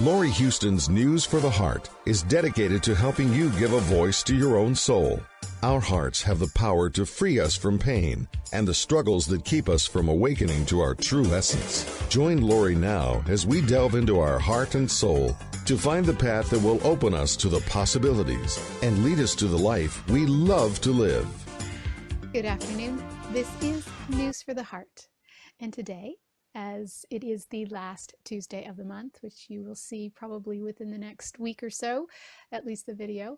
Laurie Huston's News for the Heart is dedicated to helping you give a voice to your own soul. Our hearts have the power to free us from pain and the struggles that keep us from awakening to our true essence. Join Laurie now as we delve into our heart and soul to find the path that will open us to the possibilities and lead us to the life we love to live. Good afternoon. This is News for the Heart. And today, as it is the last Tuesday of the month, which you will see probably within the next week or so, at least the video,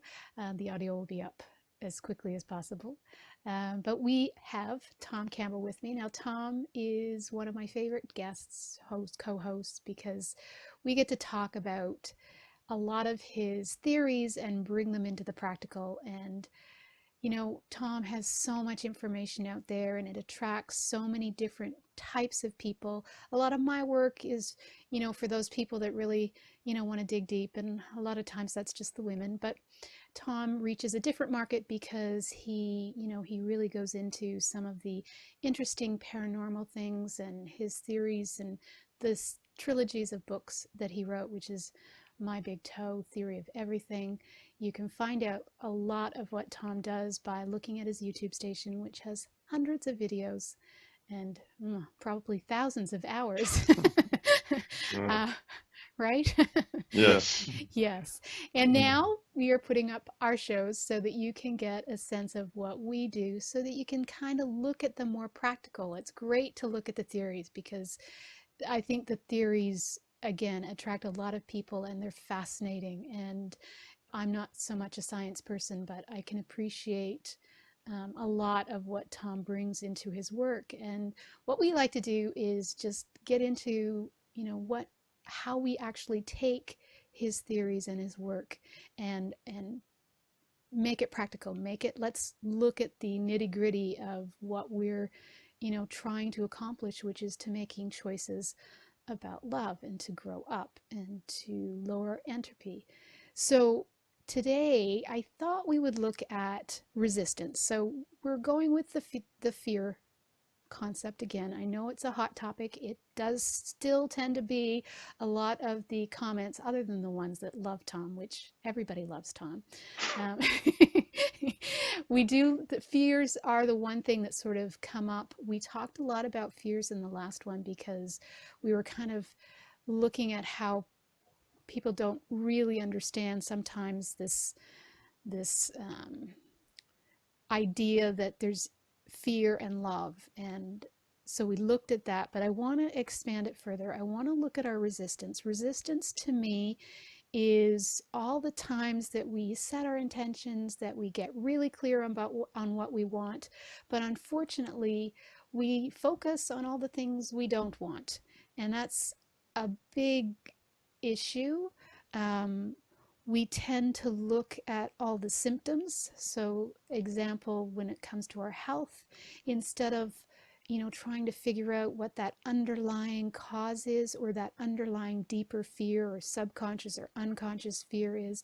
the audio will be up as quickly as possible. But we have Tom Campbell with me. Now, Tom is one of my favorite guests, co-hosts, because we get to talk about a lot of his theories and bring them into the practical. And you know, Tom has so much information out there and it attracts so many different types of people. A lot of my work is, you know, for those people that really, you know, want to dig deep. And a lot of times that's just the women. But Tom reaches a different market because he, you know, he really goes into some of the interesting paranormal things and his theories and this trilogies of books that he wrote, which is My Big Toe, Theory of Everything. You can find out a lot of what Tom does by looking at his YouTube station, which has hundreds of videos and probably thousands of hours. Right? Yes. Yes. And now we are putting up our shows so that you can get a sense of what we do, so that you can kind of look at the more practical. It's great to look at the theories because I think the theories, again, attract a lot of people and they're fascinating. And I'm not so much a science person, but I can appreciate a lot of what Tom brings into his work. And what we like to do is just get into, you know, how we actually take his theories and his work and make it practical. Let's look at the nitty-gritty of what we're, you know, trying to accomplish, which is to making choices about love and to grow up and to lower entropy. So today, I thought we would look at resistance. So we're going with the fear concept again. I know it's a hot topic. It does still tend to be a lot of the comments, other than the ones that love Tom, which everybody loves Tom. The fears are the one thing that sort of come up. We talked a lot about fears in the last one because we were kind of looking at how people don't really understand sometimes this idea that there's fear and love. And so we looked at that, but I want to expand it further. I want to look at our resistance. Resistance to me is all the times that we set our intentions, that we get really clear on what we want, but unfortunately we focus on all the things we don't want. And that's a big issue. We tend to look at all the symptoms. So example, when it comes to our health, instead of, you know, trying to figure out what that underlying cause is or that underlying deeper fear or subconscious or unconscious fear is,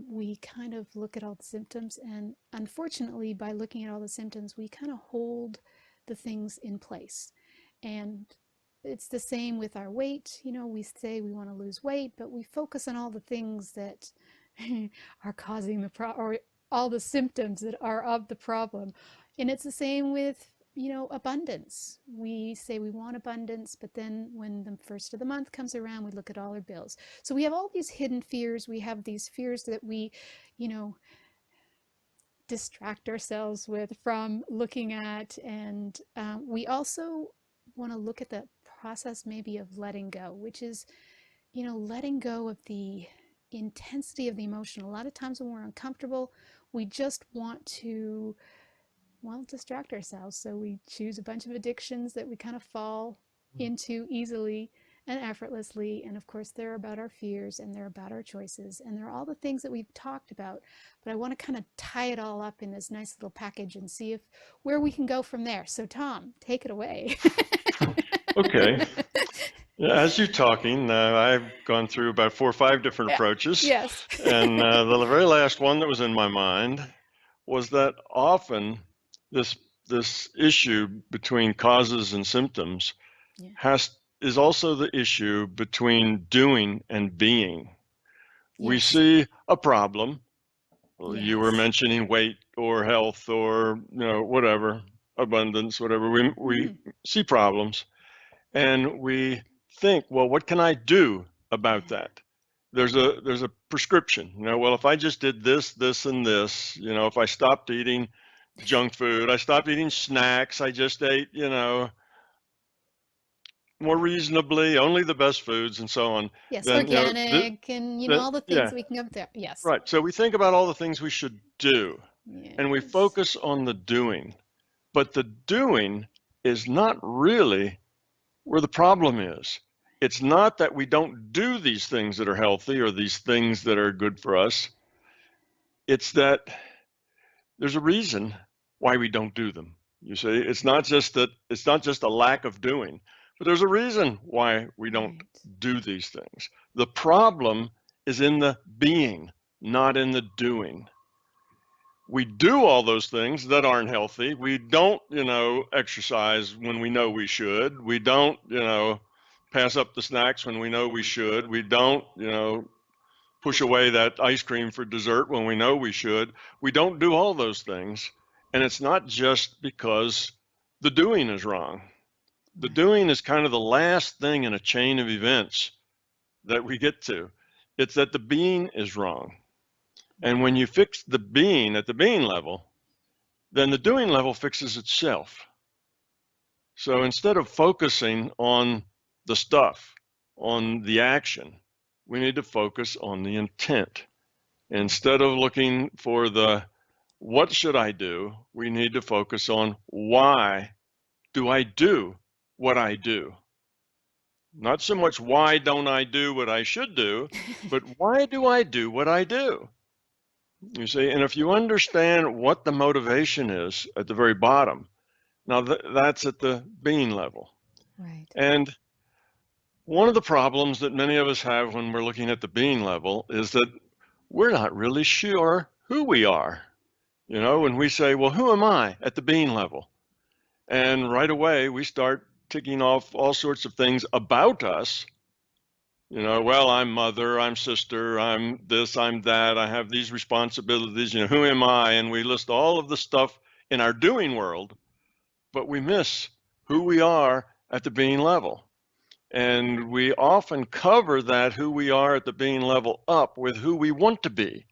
we kind of look at all the symptoms. And unfortunately, by looking at all the symptoms, we kind of hold the things in place. And it's the same with our weight. You know, we say we want to lose weight, but we focus on all the things that are causing or all the symptoms that are of the problem. And it's the same with, you know, abundance. We say we want abundance, but then when the first of the month comes around, we look at all our bills. So we have all these hidden fears. We have these fears that we, you know, distract ourselves with from looking at. And we also want to look at the process maybe of letting go, which is, you know, letting go of the intensity of the emotion. A lot of times when we're uncomfortable, we just want to, well, distract ourselves. So we choose a bunch of addictions that we kind of fall into easily and effortlessly. And of course, they're about our fears and they're about our choices and they're all the things that we've talked about. But I want to kind of tie it all up in this nice little package and see where we can go from there. So Tom, take it away. Okay. As you're talking, I've gone through about 4 or 5 different approaches. Yes. And the very last one that was in my mind was that often this issue between causes and symptoms has is also the issue between doing and being. We Yes. see a problem. You were Yes. mentioning weight or health or whatever, abundance, whatever. We see problems and we think, well, what can I do about that? There's a prescription. Well, if I just did this, this, and this, if I stopped eating junk food, I stopped eating snacks, I just ate, more reasonably, only the best foods and so on, Yes, then, organic and all the things yeah, that we can go up there. Yes. right. So we think about all the things we should do and we Yes. focus on the doing, but the doing is not really where the problem is. It's not that we don't do these things that are healthy or these things that are good for us. It's that there's a reason why we don't do them. You see, it's not just a lack of doing, but there's a reason why we don't do these things. The problem is in the being, not in the doing. We do all those things that aren't healthy. We don't, exercise when we know we should. We don't, pass up the snacks when we know we should. We don't, push away that ice cream for dessert when we know we should. We don't do all those things. And it's not just because the doing is wrong. The doing is kind of the last thing in a chain of events that we get to. It's that the being is wrong. And when you fix the being at the being level, then the doing level fixes itself. So instead of focusing on the stuff, on the action, we need to focus on the intent. Instead of looking for the what should I do, we need to focus on why do I do what I do. Not so much why don't I do what I should do, but why do I do what I do? You see, and if you understand what the motivation is at the very bottom, now that's at the being level. Right. And one of the problems that many of us have when we're looking at the being level is that we're not really sure who we are. When we say, well, who am I at the being level? And right away, we start ticking off all sorts of things about us. Well, I'm mother, I'm sister, I'm this, I'm that, I have these responsibilities, who am I? And we list all of the stuff in our doing world, but we miss who we are at the being level. And we often cover that who we are at the being level up with who we want to be.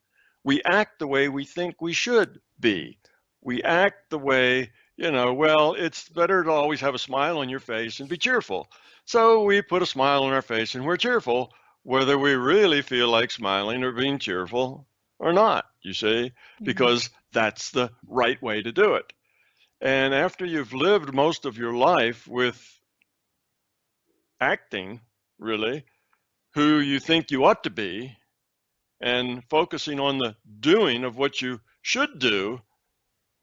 We act the way we think we should be. We act the way, well, it's better to always have a smile on your face and be cheerful. So we put a smile on our face and we're cheerful, whether we really feel like smiling or being cheerful or not, you see, because that's the right way to do it. And after you've lived most of your life with acting, really, who you think you ought to be, and focusing on the doing of what you should do,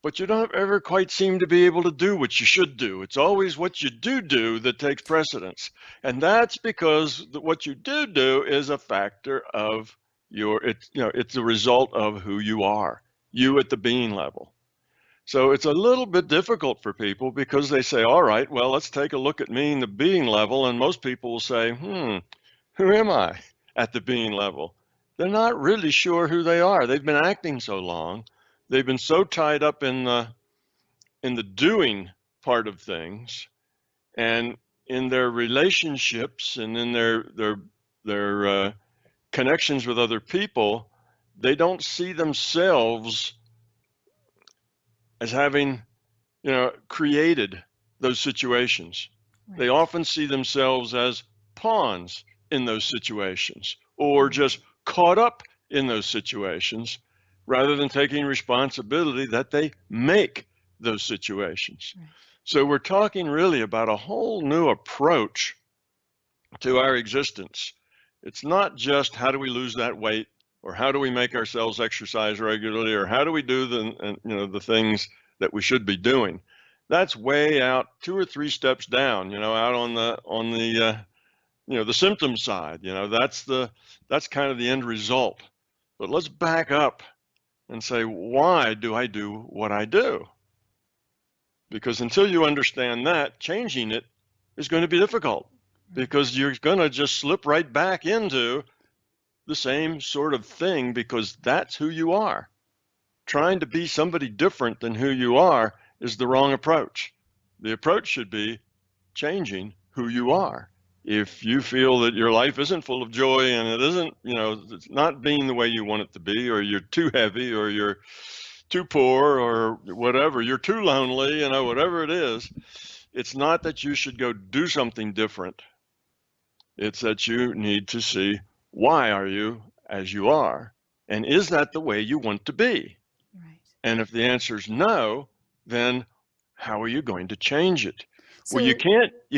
but you don't ever quite seem to be able to do what you should do. It's always what you do that takes precedence. And that's because what you do is a factor of it's a result of who you are, you at the being level. So it's a little bit difficult for people because they say, all right, well, let's take a look at me in the being level. And most people will say, who am I at the being level? They're not really sure who they are. They've been acting so long. They've been so tied up in the doing part of things, and in their relationships and in their connections with other people, they don't see themselves as having, created those situations. Right. They often see themselves as pawns in those situations, or just caught up in those situations, rather than taking responsibility that they make those situations. Right. So we're talking really about a whole new approach to our existence. It's not just how do we lose that weight, or how do we make ourselves exercise regularly, or how do we do the things that we should be doing. That's way out 2 or 3 steps down, out on the the symptom side. That's kind of the end result. But let's back up and say, why do I do what I do? Because until you understand that, changing it is going to be difficult. because you're going to just slip right back into the same sort of thing because that's who you are. Trying to be somebody different than who you are is the wrong approach. The approach should be changing who you are. If you feel that your life isn't full of joy and it isn't, it's not being the way you want it to be, or you're too heavy, or you're too poor, or whatever, you're too lonely, whatever it is, it's not that you should go do something different. It's that you need to see, why are you as you are? And is that the way you want to be? Right. And if the answer is no, then how are you going to change it? So, Well, you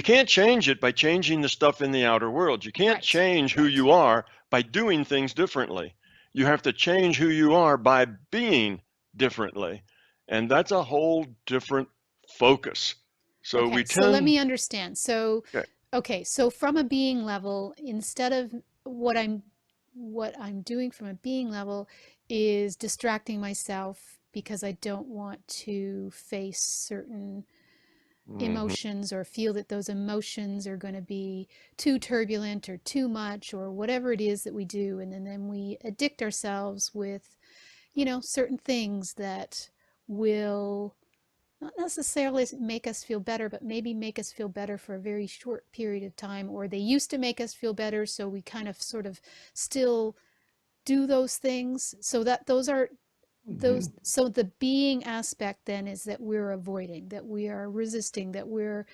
can't change it by changing the stuff in the outer world. You can't right. change who you are by doing things differently. You have to change who you are by being differently. And that's a whole different focus. So okay, so let me understand. So, okay, so from a being level, instead of what I'm doing from a being level is distracting myself because I don't want to face certain emotions or feel that those emotions are going to be too turbulent or too much or whatever it is that we do, and then we addict ourselves with certain things that will not necessarily make us feel better, but maybe make us feel better for a very short period of time, or they used to make us feel better, so we kind of sort of still do those things. So that those are those so the being aspect then is that we're avoiding, that we are resisting, that we're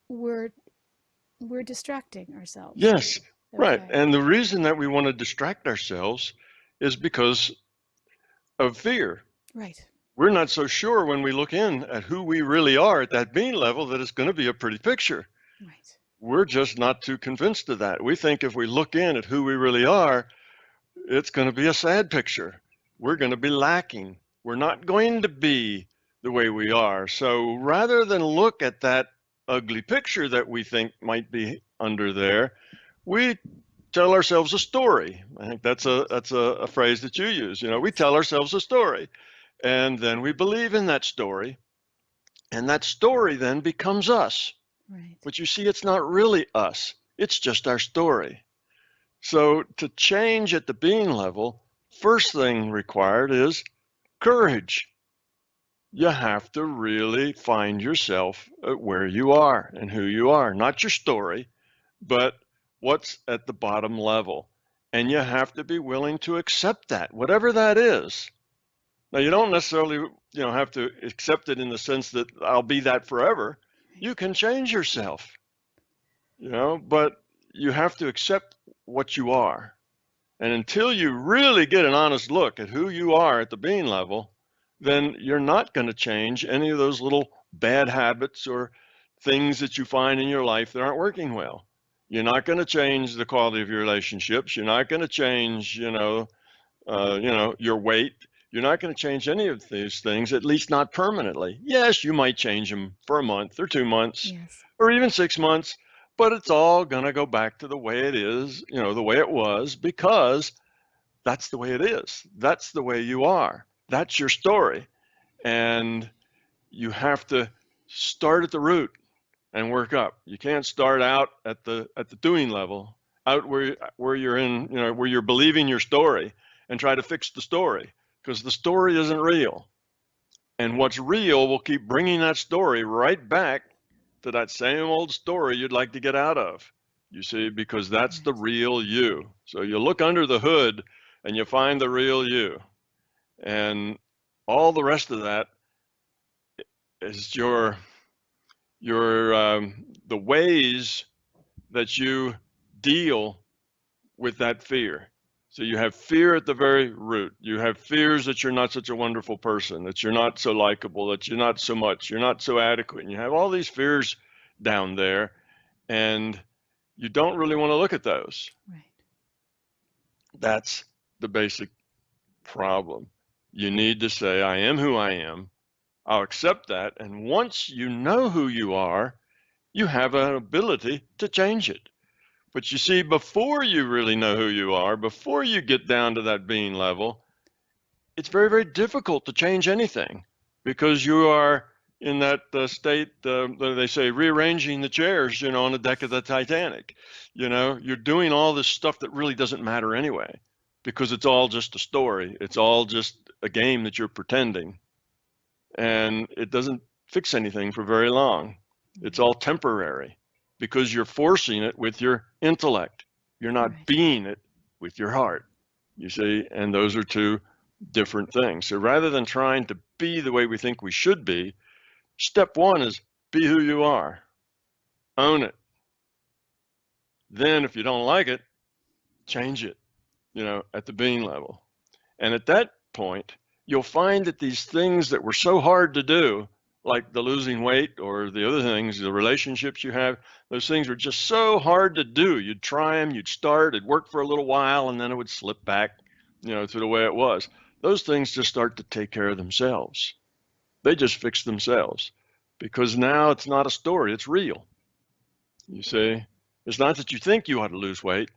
we're distracting ourselves. Yes, okay. right. And the reason that we want to distract ourselves is because of fear. Right. We're not so sure when we look in at who we really are at that being level that it's going to be a pretty picture. Right. We're just not too convinced of that. We think if we look in at who we really are, it's going to be a sad picture. We're going to be lacking. We're not going to be the way we are. So rather than look at that ugly picture that we think might be under there, we tell ourselves a story. I think that's a phrase that you use. We tell ourselves a story, and then we believe in that story, and that story then becomes us. Right. But you see, it's not really us. It's just our story. So to change at the being level, first thing required is courage. You have to really find yourself at where you are and who you are, not your story, but what's at the bottom level. And you have to be willing to accept that, whatever that is. Now, you don't necessarily, have to accept it in the sense that I'll be that forever. You can change yourself, but you have to accept what you are. And until you really get an honest look at who you are at the being level, then you're not going to change any of those little bad habits or things that you find in your life that aren't working well. You're not going to change the quality of your relationships. You're not going to change, your weight. You're not going to change any of these things, at least not permanently. Yes, you might change them for a month or 2 months, yes, or even 6 months, but it's all going to go back to the way it is, the way it was, because that's the way it is. That's the way you are. That's your story. And you have to start at the root and work up. You can't start out at the doing level, out where you're in, where you're believing your story and try to fix the story, because the story isn't real. And what's real will keep bringing that story right back to that same old story you'd like to get out of, you see, because that's the real you. So you look under the hood and you find the real you. And all the rest of that is the ways that you deal with that fear. So you have fear at the very root. You have fears that you're not such a wonderful person, that you're not so likable, that you're not so much, you're not so adequate. And you have all these fears down there, and you don't really want to look at those. right. That's the basic problem. You need to say, I am who I am. I'll accept that. And once you know who you are, you have an ability to change it. But you see, before you really know who you are, before you get down to that being level, it's very, very difficult to change anything, because you are in that state, they say rearranging the chairs, on the deck of the Titanic. You're doing all this stuff that really doesn't matter anyway, because it's all just a story. It's all just a game that you're pretending, and it doesn't fix anything for very long. It's all temporary because you're forcing it with your intellect. You're not being it with your heart, you see, and those are two different things. So rather than trying to be the way we think we should be, step one is be who you are. Own it. Then if you don't like it, change it, at the being level. And at that point, you'll find that these things that were so hard to do, like the losing weight or the other things, the relationships you have, those things were just so hard to do. You'd try them, you'd start, it'd work for a little while, and then it would slip back, to the way it was. Those things just start to take care of themselves. They just fix themselves, because now it's not a story, it's real. You see, it's not that you think you ought to lose weight,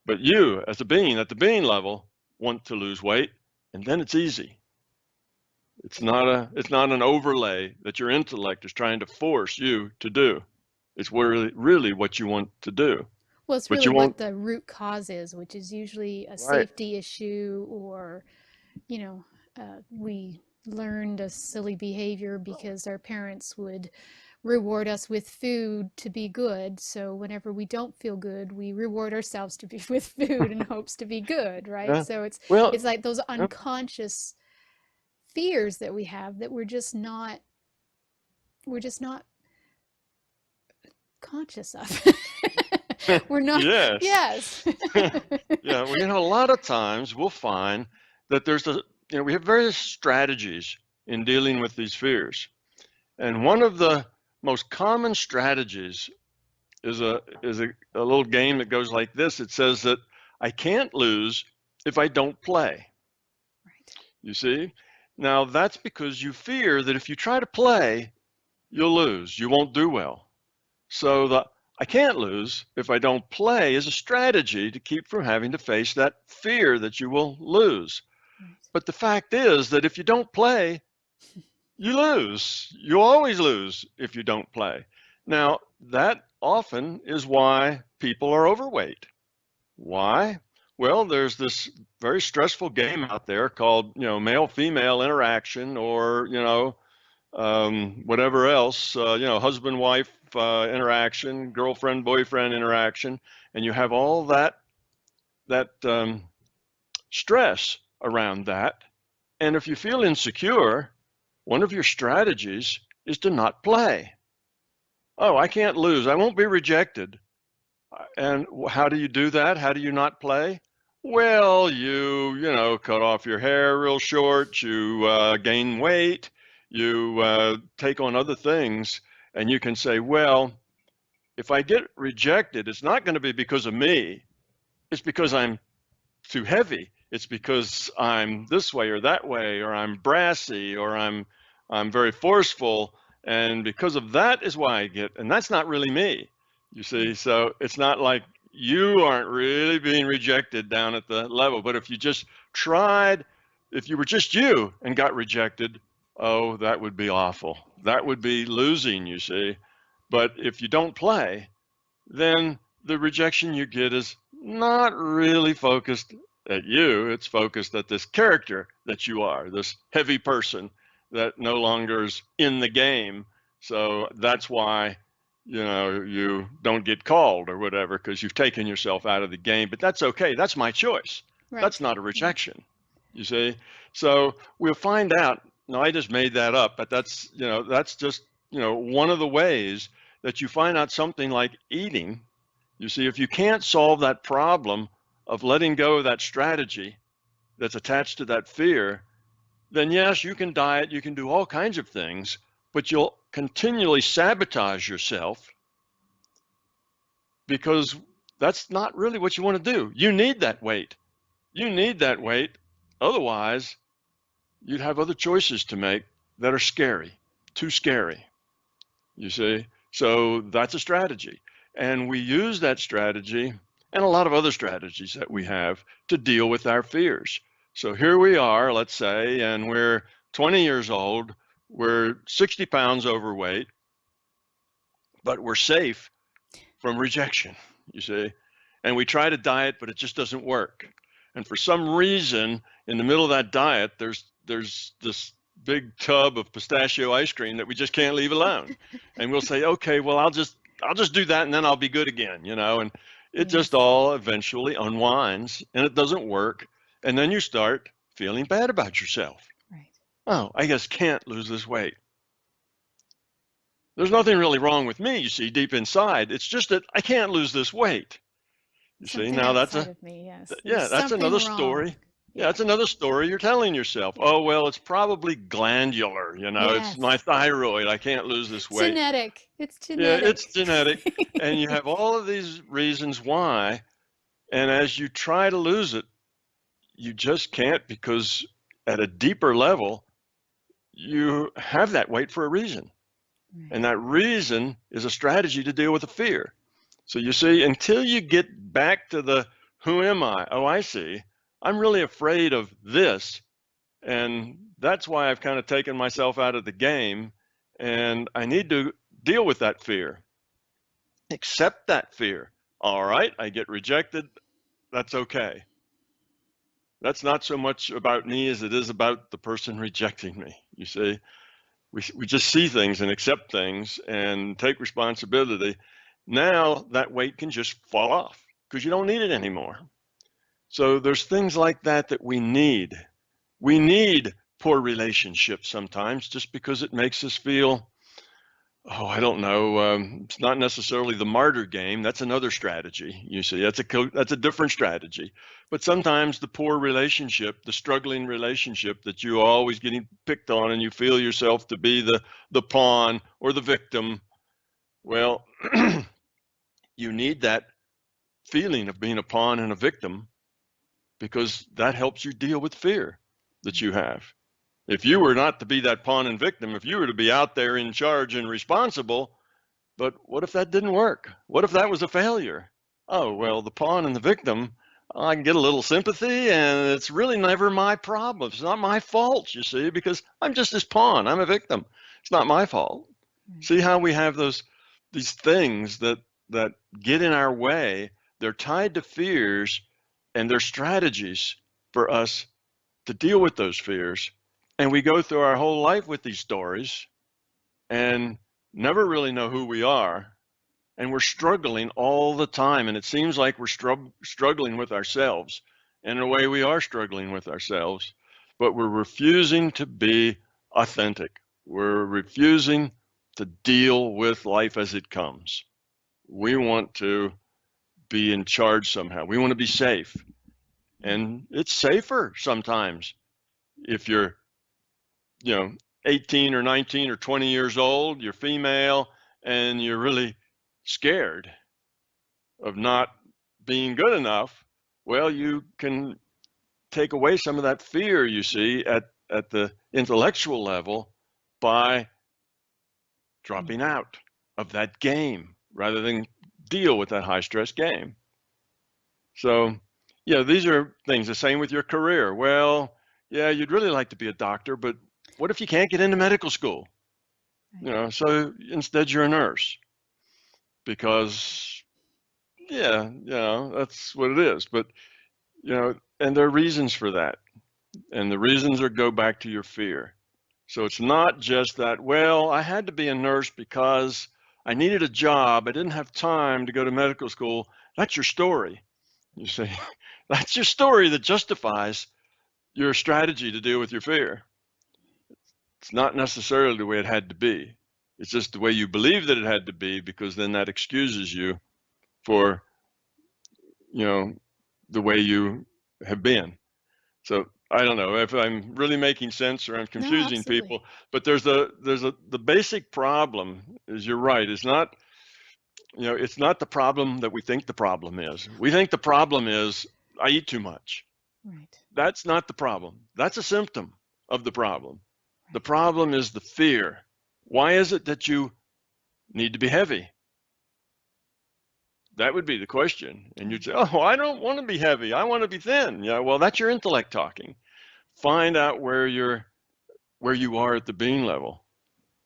but you, as a being, at the being level, want to lose weight, and then it's easy. It's not an overlay that your intellect is trying to force you to do. It's really what you want to do. Well, it's really what the root cause is, which is usually a safety issue, or, we learned a silly behavior because our parents would reward us with food to be good. So whenever we don't feel good, we reward ourselves to be with food in hopes to be good, right? Yeah. So it's like those unconscious fears that we have that we're just not conscious of. We're not. Yes. Yeah. Well, a lot of times we'll find that we have various strategies in dealing with these fears. And one of the most common strategies is a little game that goes like this. It says that I can't lose if I don't play. Right. You see? Now that's because you fear that if you try to play, you'll lose. You won't do well. So the I can't lose if I don't play is a strategy to keep from having to face that fear that you will lose. Right. But the fact is that if you don't play, you lose. You always lose if you don't play. Now, that often is why people are overweight. Why? Well, there's this very stressful game out there called, male-female interaction, or, whatever else, husband-wife interaction, girlfriend-boyfriend interaction, and you have all that stress around that. And if you feel insecure, one of your strategies is to not play. Oh, I can't lose. I won't be rejected. And how do you do that? How do you not play? Well, you cut off your hair real short, you gain weight, you take on other things, and you can say, well, if I get rejected, it's not going to be because of me. It's because I'm too heavy. It's because I'm this way or that way, or I'm brassy, or I'm very forceful, and because of that is why I get, and that's not really me, you see. So it's not like you aren't really being rejected down at the level, but if you just tried, if you were just you and got rejected, oh, that would be awful. That would be losing, you see. But if you don't play, then the rejection you get is not really focused at you. It's focused at this character that you are, this heavy person that no longer is in the game. So that's why, you don't get called or whatever, because you've taken yourself out of the game. But that's okay. That's my choice. Right. That's not a rejection, you see. So we'll find out. No, I just made that up, but that's just, one of the ways that you find out something like eating. You see, if you can't solve that problem of letting go of that strategy that's attached to that fear, then yes, you can diet, you can do all kinds of things, but you'll continually sabotage yourself, because that's not really what you want to do. You need that weight. You need that weight. Otherwise, you'd have other choices to make that are scary, too scary, you see. So that's a strategy. And we use that strategy and a lot of other strategies that we have to deal with our fears. So here we are, let's say, and we're 20 years old. we're 60 pounds overweight, but we're safe from rejection, you see. And we try to diet, but it just doesn't work. And for some reason, in the middle of that diet, there's this big tub of pistachio ice cream that we just can't leave alone. And we'll say, okay, well, I'll just do that, and then I'll be good again, you know. And it just all eventually unwinds, and it doesn't work. And then you start feeling bad about yourself. Right. Oh, I just can't lose this weight. There's nothing really wrong with me, you see, deep inside. It's just that I can't lose this weight. You see, now that's of me, yes. that's another story. Yeah, that's another story you're telling yourself. Oh, well, it's probably glandular, you know, it's my thyroid. I can't lose this weight. Genetic. It's genetic. Yeah, it's genetic. And you have all of these reasons why. And as you try to lose it, you just can't, because at a deeper level, you have that weight for a reason. Right. And that reason is a strategy to deal with the fear. So you see, until you get back to the who am I? Oh, I see. I'm really afraid of this. And that's why I've kind of taken myself out of the game. And I need to deal with that fear. Accept that fear. All right, I get rejected. That's okay. That's not so much about me as it is about the person rejecting me. You see, we just see things and accept things and take responsibility. Now that weight can just fall off because you don't need it anymore. So there's things like that that we need. We need poor relationships sometimes just because it makes us feel, oh, I don't know, it's not necessarily the martyr game. That's another strategy. You see, that's a different strategy. But sometimes the poor relationship, the struggling relationship that you're always getting picked on and you feel yourself to be the pawn or the victim, well, you need that feeling of being a pawn and a victim because that helps you deal with fear that you have. If you were not to be that pawn and victim, if you were to be out there in charge and responsible, but what if that didn't work? What if that was a failure? Oh, well, the pawn and the victim, I can get a little sympathy and it's really never my problem. It's not my fault, you see, because I'm just this pawn. I'm a victim. It's not my fault. Mm-hmm. See how we have these things that get in our way. They're tied to fears and they're strategies for us to deal with those fears. And we go through our whole life with these stories and never really know who we are. And we're struggling all the time. And it seems like we're struggling with ourselves. And in a way, we are struggling with ourselves. But we're refusing to be authentic. We're refusing to deal with life as it comes. We want to be in charge somehow. We want to be safe. And it's safer sometimes if you're 18 or 19 or 20 years old, you're female, and you're really scared of not being good enough. Well, you can take away some of that fear, you see, at the intellectual level by dropping out of that game rather than deal with that high stress game. So, yeah, these are things. The same with your career. Well, yeah, you'd really like to be a doctor, but what if you can't get into medical school? So instead you're a nurse because, that's what it is. But, and there are reasons for that. And the reasons go back to your fear. So it's not just that, well, I had to be a nurse because I needed a job. I didn't have time to go to medical school. That's your story. You see, that's your story that justifies your strategy to deal with your fear. It's not necessarily the way it had to be. It's just the way you believe that it had to be, because then that excuses you for, the way you have been. So I don't know if I'm really making sense or I'm confusing people, but there's the basic problem is, you're right. It's not, it's not the problem that we think the problem is. We think the problem is I eat too much. Right. That's not the problem. That's a symptom of the problem. The problem is the fear. Why is it that you need to be heavy? That would be the question. And you'd say, oh, I don't want to be heavy. I want to be thin. Yeah, well, that's your intellect talking. Find out where your where you are at the being level.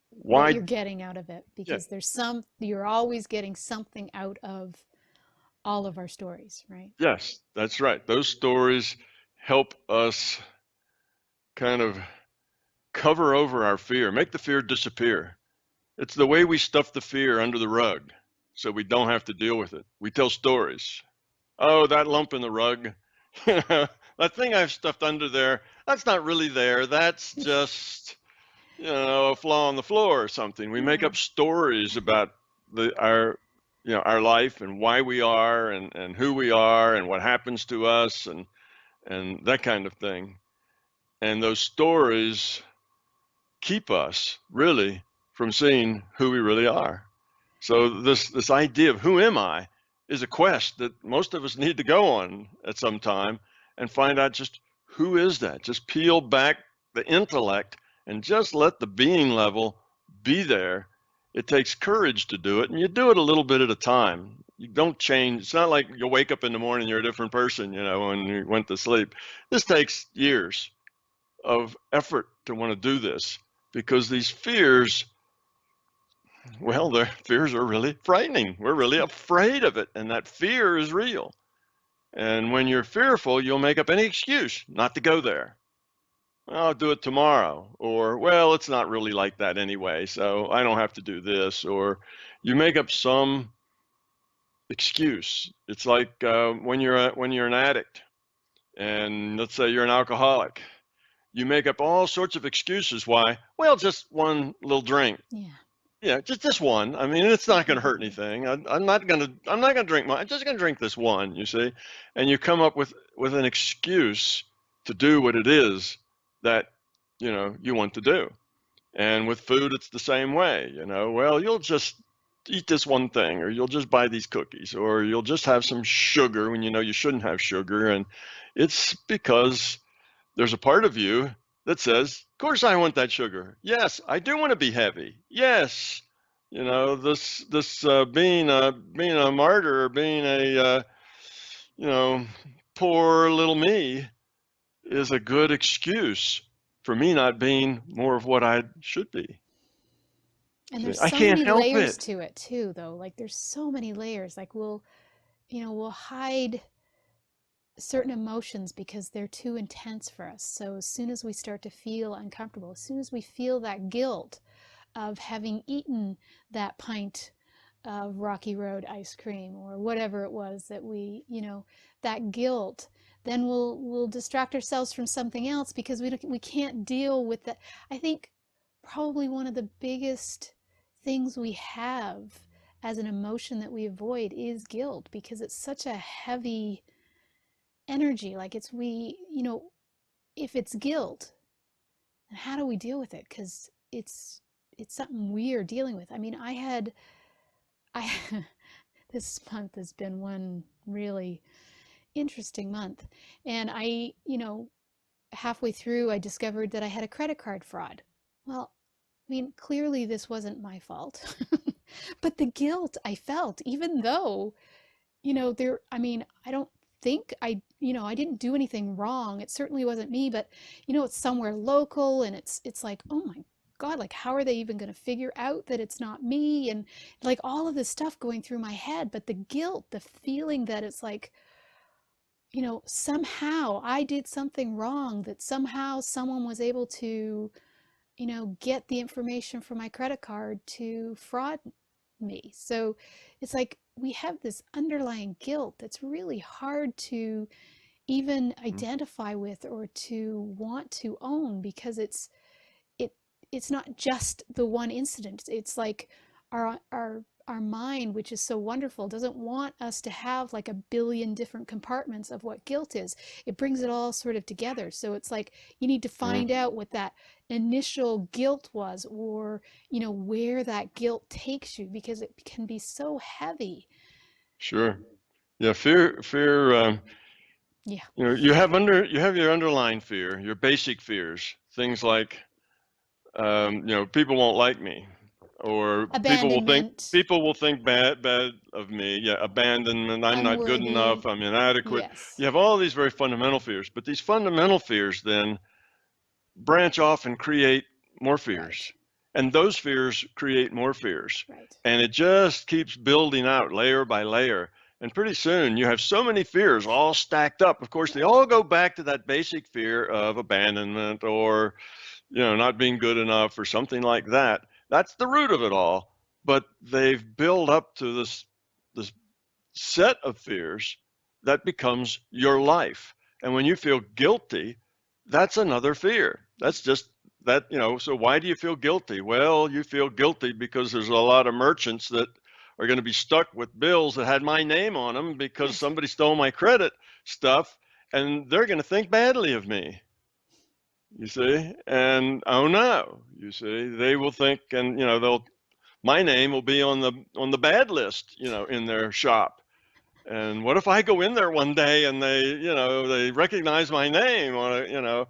What Why? you're getting out of it, Yeah, because you're always getting something out of all of our stories, right? yes, that's right. Those stories help us kind of cover over our fear, make the fear disappear. It's the way we stuff the fear under the rug so we don't have to deal with it. We tell stories. Oh, that lump in the rug, that thing I've stuffed under there, that's not really there. That's just, a flaw on the floor or something. We make Yeah. up stories about our our life and why we are and who we are and what happens to us and that kind of thing. And those stories keep us really from seeing who we really are. So this idea of who am I is a quest that most of us need to go on at some time and find out just who is that. Just peel back the intellect and just let the being level be there. It takes courage to do it, and you do it a little bit at a time. You don't change. It's not like you wake up in the morning, you're a different person, when you went to sleep. This takes years of effort to want to do this because these fears, well, their fears are really frightening. We're really afraid of it, and that fear is real. And when you're fearful, you'll make up any excuse not to go there. I'll do it tomorrow, or, well, it's not really like that anyway, so I don't have to do this, or you make up some excuse. It's like when you're an addict, and let's say you're an alcoholic. You make up all sorts of excuses why. Well, just one little drink. Yeah, just this one. I mean, it's not going to hurt anything. I'm not going to drink I'm just going to drink this one, you see. And you come up with an excuse to do what it is that, you want to do. And with food, it's the same way, well, you'll just eat this one thing, or you'll just buy these cookies, or you'll just have some sugar when you shouldn't have sugar. And it's because there's a part of you that says, of course I want that sugar. Yes, I do want to be heavy. Yes, this being a martyr, or being a poor little me is a good excuse for me not being more of what I should be. And there's I so can't many help layers it. to it too, though. Like there's so many layers. Like we'll hide certain emotions because they're too intense for us. So as soon as we start to feel uncomfortable, as soon as we feel that guilt of having eaten that pint of Rocky Road ice cream or whatever it was that we, that guilt, then we'll distract ourselves from something else because we can't deal with that. I think probably one of the biggest things we have as an emotion that we avoid is guilt, because it's such a heavy energy. Like if it's guilt, then how do we deal with it? Because it's something we are dealing with. I mean, I this month has been one really interesting month, and halfway through I discovered that I had a credit card fraud. Well, I mean, clearly this wasn't my fault. But the guilt I felt, even though, I don't think I didn't do anything wrong. It certainly wasn't me, but it's somewhere local, and it's like, oh my God, like how are they even going to figure out that it's not me? And like all of this stuff going through my head, but the guilt, the feeling that it's like, somehow I did something wrong, that somehow someone was able to, get the information from my credit card to fraud me. So it's like we have this underlying guilt that's really hard to even identify with or to want to own, because it's not just the one incident. It's like our mind, which is so wonderful, doesn't want us to have like a billion different compartments of what guilt is. It brings it all sort of together. So it's like you need to find out what that initial guilt was, or where that guilt takes you, because it can be so heavy. Sure. Yeah, fear. Yeah. You have your underlying fear, your basic fears, things like, people won't like me, or Abandonment. people will think bad of me. Yeah, abandonment. I'm not good Unworthy. enough. I'm inadequate. Yes. You have all these very fundamental fears, but these fundamental fears then branch off and create more fears. Right. And those fears create more fears. Right. And it just keeps building out layer by layer. And pretty soon you have so many fears all stacked up. Of course, they all go back to that basic fear of abandonment or, not being good enough or something like that. That's the root of it all. But they've built up to this set of fears that becomes your life. And when you feel guilty, that's another fear. That's just that, so why do you feel guilty? Well, you feel guilty because there's a lot of merchants that are going to be stuck with bills that had my name on them because somebody stole my credit stuff, and they're going to think badly of me. You see? And oh no, you see, they will think, and my name will be on the bad list, in their shop. And what if I go in there one day and they recognize my name on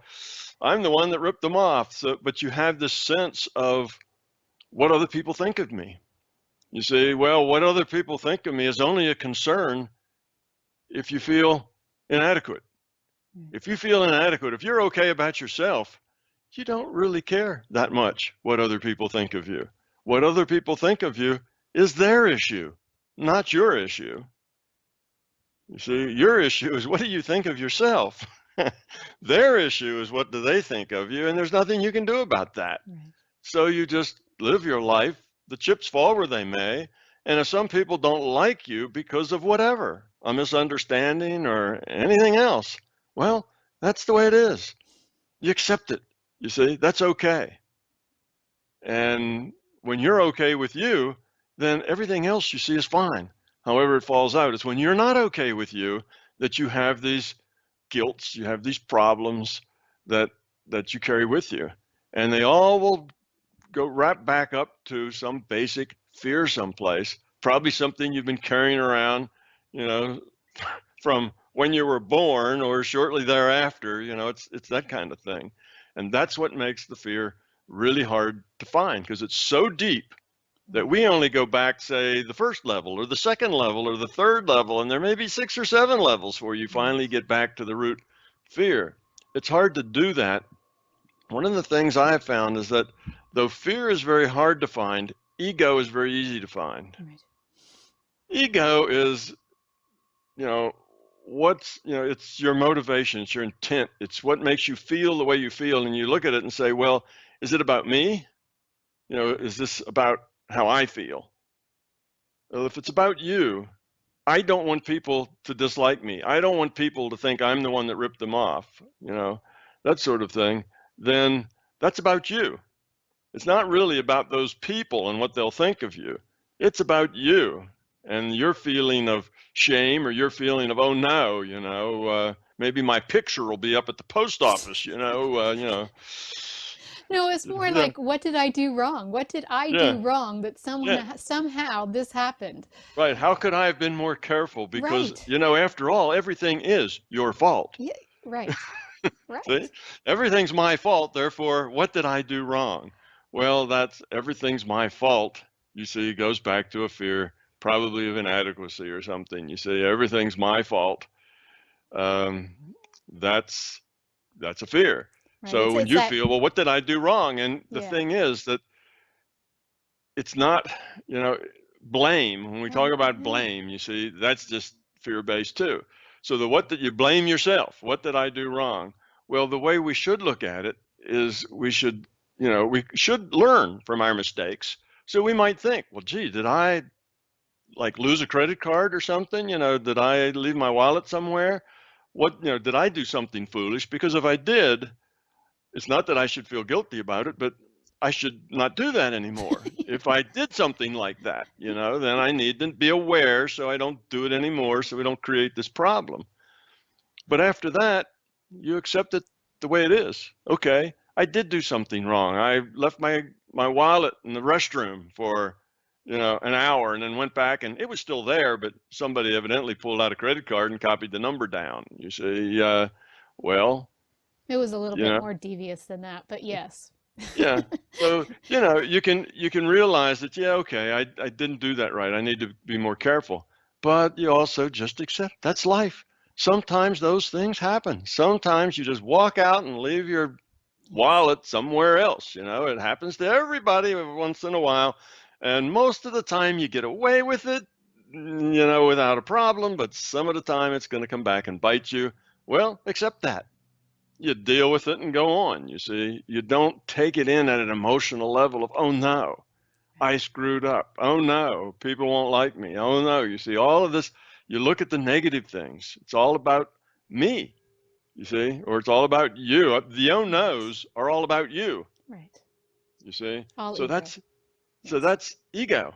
I'm the one that ripped them off. So, but you have this sense of what other people think of me. You see, well, what other people think of me is only a concern if you feel inadequate. If you feel inadequate, if you're okay about yourself, you don't really care that much what other people think of you. What other people think of you is their issue, not your issue. You see, your issue is what do you think of yourself? Their issue is what do they think of you, and there's nothing you can do about that. Right. So you just live your life. The chips fall where they may, and if some people don't like you because of whatever, a misunderstanding or anything else, well, that's the way it is. You accept it. You see, that's okay. And when you're okay with you, then everything else you see is fine. However it falls out, it's when you're not okay with you that you have these guilts, you have these problems that you carry with you. And they all will go right back up to some basic fear someplace, probably something you've been carrying around, from when you were born or shortly thereafter, it's that kind of thing. And that's what makes the fear really hard to find, because it's so deep that we only go back, say, the first level or the second level or the third level, and there may be 6 or 7 levels where you finally get back to the root fear. It's hard to do that. One of the things I have found is that though fear is very hard to find, ego is very easy to find. Right. Ego is, it's your motivation, it's your intent, it's what makes you feel the way you feel, and you look at it and say, well, is it about me? Is this about how I feel? Well, if it's about you, I don't want people to dislike me. I don't want people to think I'm the one that ripped them off, that sort of thing. Then that's about you. It's not really about those people and what they'll think of you. It's about you and your feeling of shame or your feeling of, oh no, maybe my picture will be up at the post office, No, it's more like, what did I do wrong? What did I do wrong that somehow this happened? Right. How could I have been more careful? Because, after all, everything is your fault. Yeah, right. Right. See? Everything's my fault. Therefore, what did I do wrong? Well, everything's my fault. You see, goes back to a fear, probably of inadequacy or something. You see, everything's my fault. That's a fear. Right. So when you feel, well, what did I do wrong? And the thing is that it's not, blame. When we talk about blame, you see, that's just fear-based too. So what did you blame yourself? What did I do wrong? Well, the way we should look at it is we should learn from our mistakes. So we might think, well, gee, did I lose a credit card or something? Did I leave my wallet somewhere? Did I do something foolish? Because if I did, it's not that I should feel guilty about it, but I should not do that anymore. If I did something like that, then I need to be aware so I don't do it anymore, so we don't create this problem. But after that, you accept it the way it is. Okay, I did do something wrong. I left my wallet in the restroom for, an hour and then went back and it was still there, but somebody evidently pulled out a credit card and copied the number down. You see, well, it was a little bit more devious than that, but yes. Yeah. So, you can realize that, okay, I didn't do that right. I need to be more careful. But you also just accept that's life. Sometimes those things happen. Sometimes you just walk out and leave your wallet somewhere else. It happens to everybody every once in a while. And most of the time you get away with it, without a problem, but some of the time it's going to come back and bite you. Well, accept that. You deal with it and go on, you see. You don't take it in at an emotional level of, oh no, I screwed up. Oh no, people won't like me. Oh no, you see, all of this, you look at the negative things. It's all about me, you see, or it's all about you. The oh no's are all about you. Right. You see? All So ego. that's ego.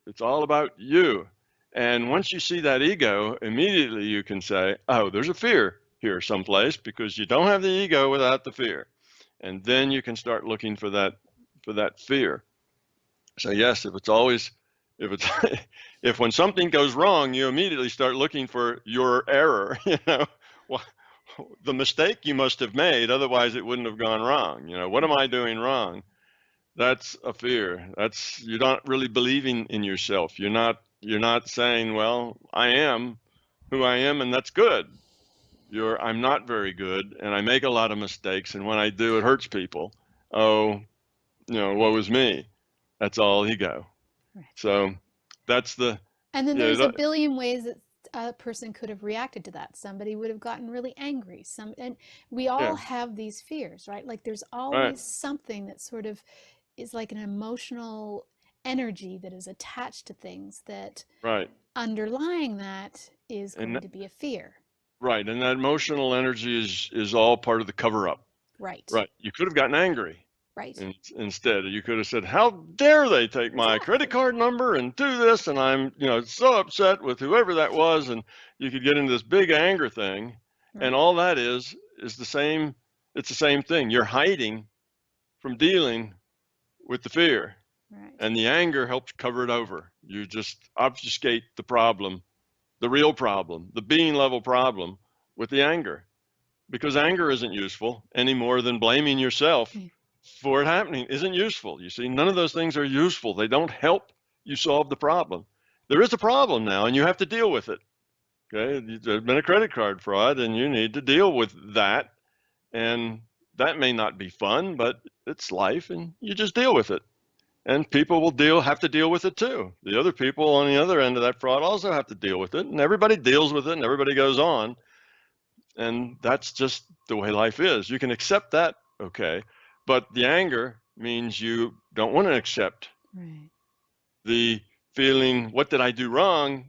It's all about you. And once you see that ego, immediately you can say, oh, there's a fear here someplace, because you don't have the ego without the fear. And then you can start looking for that fear. So yes, if when something goes wrong, you immediately start looking for your error, well, the mistake you must have made, otherwise it wouldn't have gone wrong. What am I doing wrong? That's a fear. You're not really believing in yourself. You're not saying, well, I am who I am, and that's good. I'm not very good, and I make a lot of mistakes, and when I do, it hurts people. Oh, woe is me. That's all ego. Right. So that's the. And then there's a billion ways that a person could have reacted to that. Somebody would have gotten really angry. And we all have these fears, right? Like there's always something that sort of is like an emotional energy that is attached to things that underlying that is going to be a fear. Right, and that emotional energy is all part of the cover-up. Right. Right. You could have gotten angry. Right. Instead, you could have said, how dare they take my credit card number and do this, and I'm so upset with whoever that was, and you could get into this big anger thing, and all that is the same. It's the same thing. You're hiding from dealing with the fear, and the anger helps cover it over. You just obfuscate the problem, the real problem, the being level problem, with the anger, because anger isn't useful any more than blaming yourself for it happening isn't useful. You see, none of those things are useful. They don't help you solve the problem. There is a problem now, and you have to deal with it. Okay, there's been a credit card fraud, and you need to deal with that, and that may not be fun, but it's life, and you just deal with it. And people will have to deal with it too. The other people on the other end of that fraud also have to deal with it, and everybody deals with it, and everybody goes on. And that's just the way life is. You can accept that, okay, but the anger means you don't want to accept. Right. The feeling, what did I do wrong,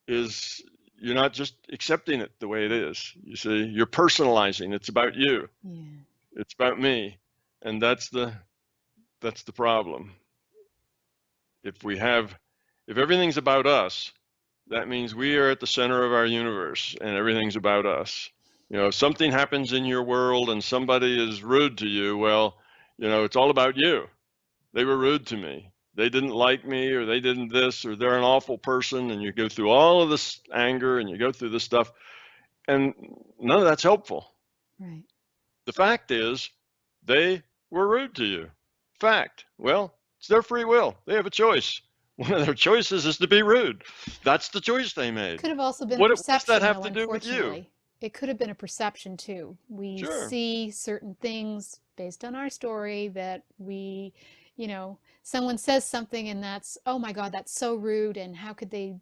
is you're not just accepting it the way it is. You see, you're personalizing. It's about you. Yeah. It's about me, and that's the problem. If everything's about us, that means we are at the center of our universe, and everything's about us. If something happens in your world and somebody is rude to you, well, it's all about you. They were rude to me. They didn't like me, or they didn't this, or they're an awful person, and you go through all of this anger, and you go through this stuff, and none of that's helpful. Right. The fact is, they were rude to you. Fact. Well, it's their free will. They have a choice. One of their choices is to be rude. That's the choice they made. Could have also been a perception. What does that have to do with you? It could have been a perception too. We see certain things based on our story that we, someone says something and that's, oh my God, that's so rude, and how could they,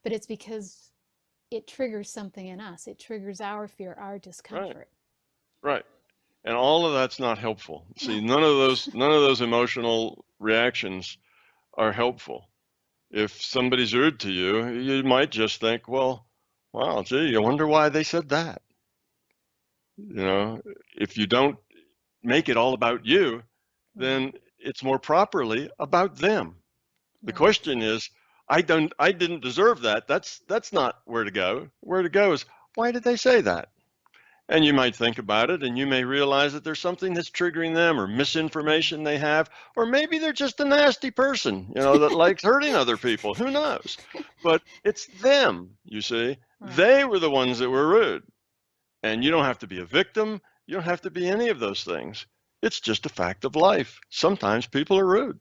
but it's because it triggers something in us. It triggers our fear, our discomfort. Right. And all of that's not helpful. See, none of those emotional reactions are helpful. If somebody's rude to you, you might just think, well, wow, gee, I wonder why they said that. If you don't make it all about you, then it's more properly about them. The question is, I didn't deserve that. That's not where to go. Where to go is, why did they say that? And you might think about it, and you may realize that there's something that's triggering them, or misinformation they have, or maybe they're just a nasty person, that likes hurting other people. Who knows? But it's them, you see. Right. They were the ones that were rude. And you don't have to be a victim. You don't have to be any of those things. It's just a fact of life. Sometimes people are rude,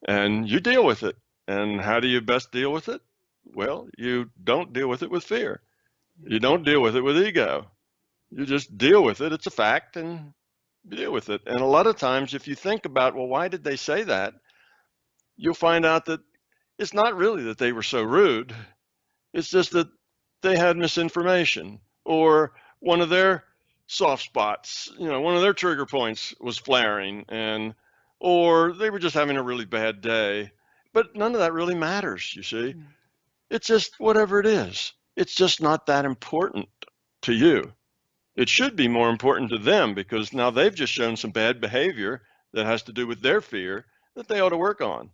and you deal with it. And how do you best deal with it? Well, you don't deal with it with fear. You don't deal with it with ego. You just deal with it. It's a fact, and deal with it. And a lot of times, if you think about, well, why did they say that? You'll find out that it's not really that they were so rude. It's just that they had misinformation, or one of their soft spots, one of their trigger points was flaring, or they were just having a really bad day. But none of that really matters, you see. It's just whatever it is. It's just not that important to you. It should be more important to them, because now they've just shown some bad behavior that has to do with their fear that they ought to work on.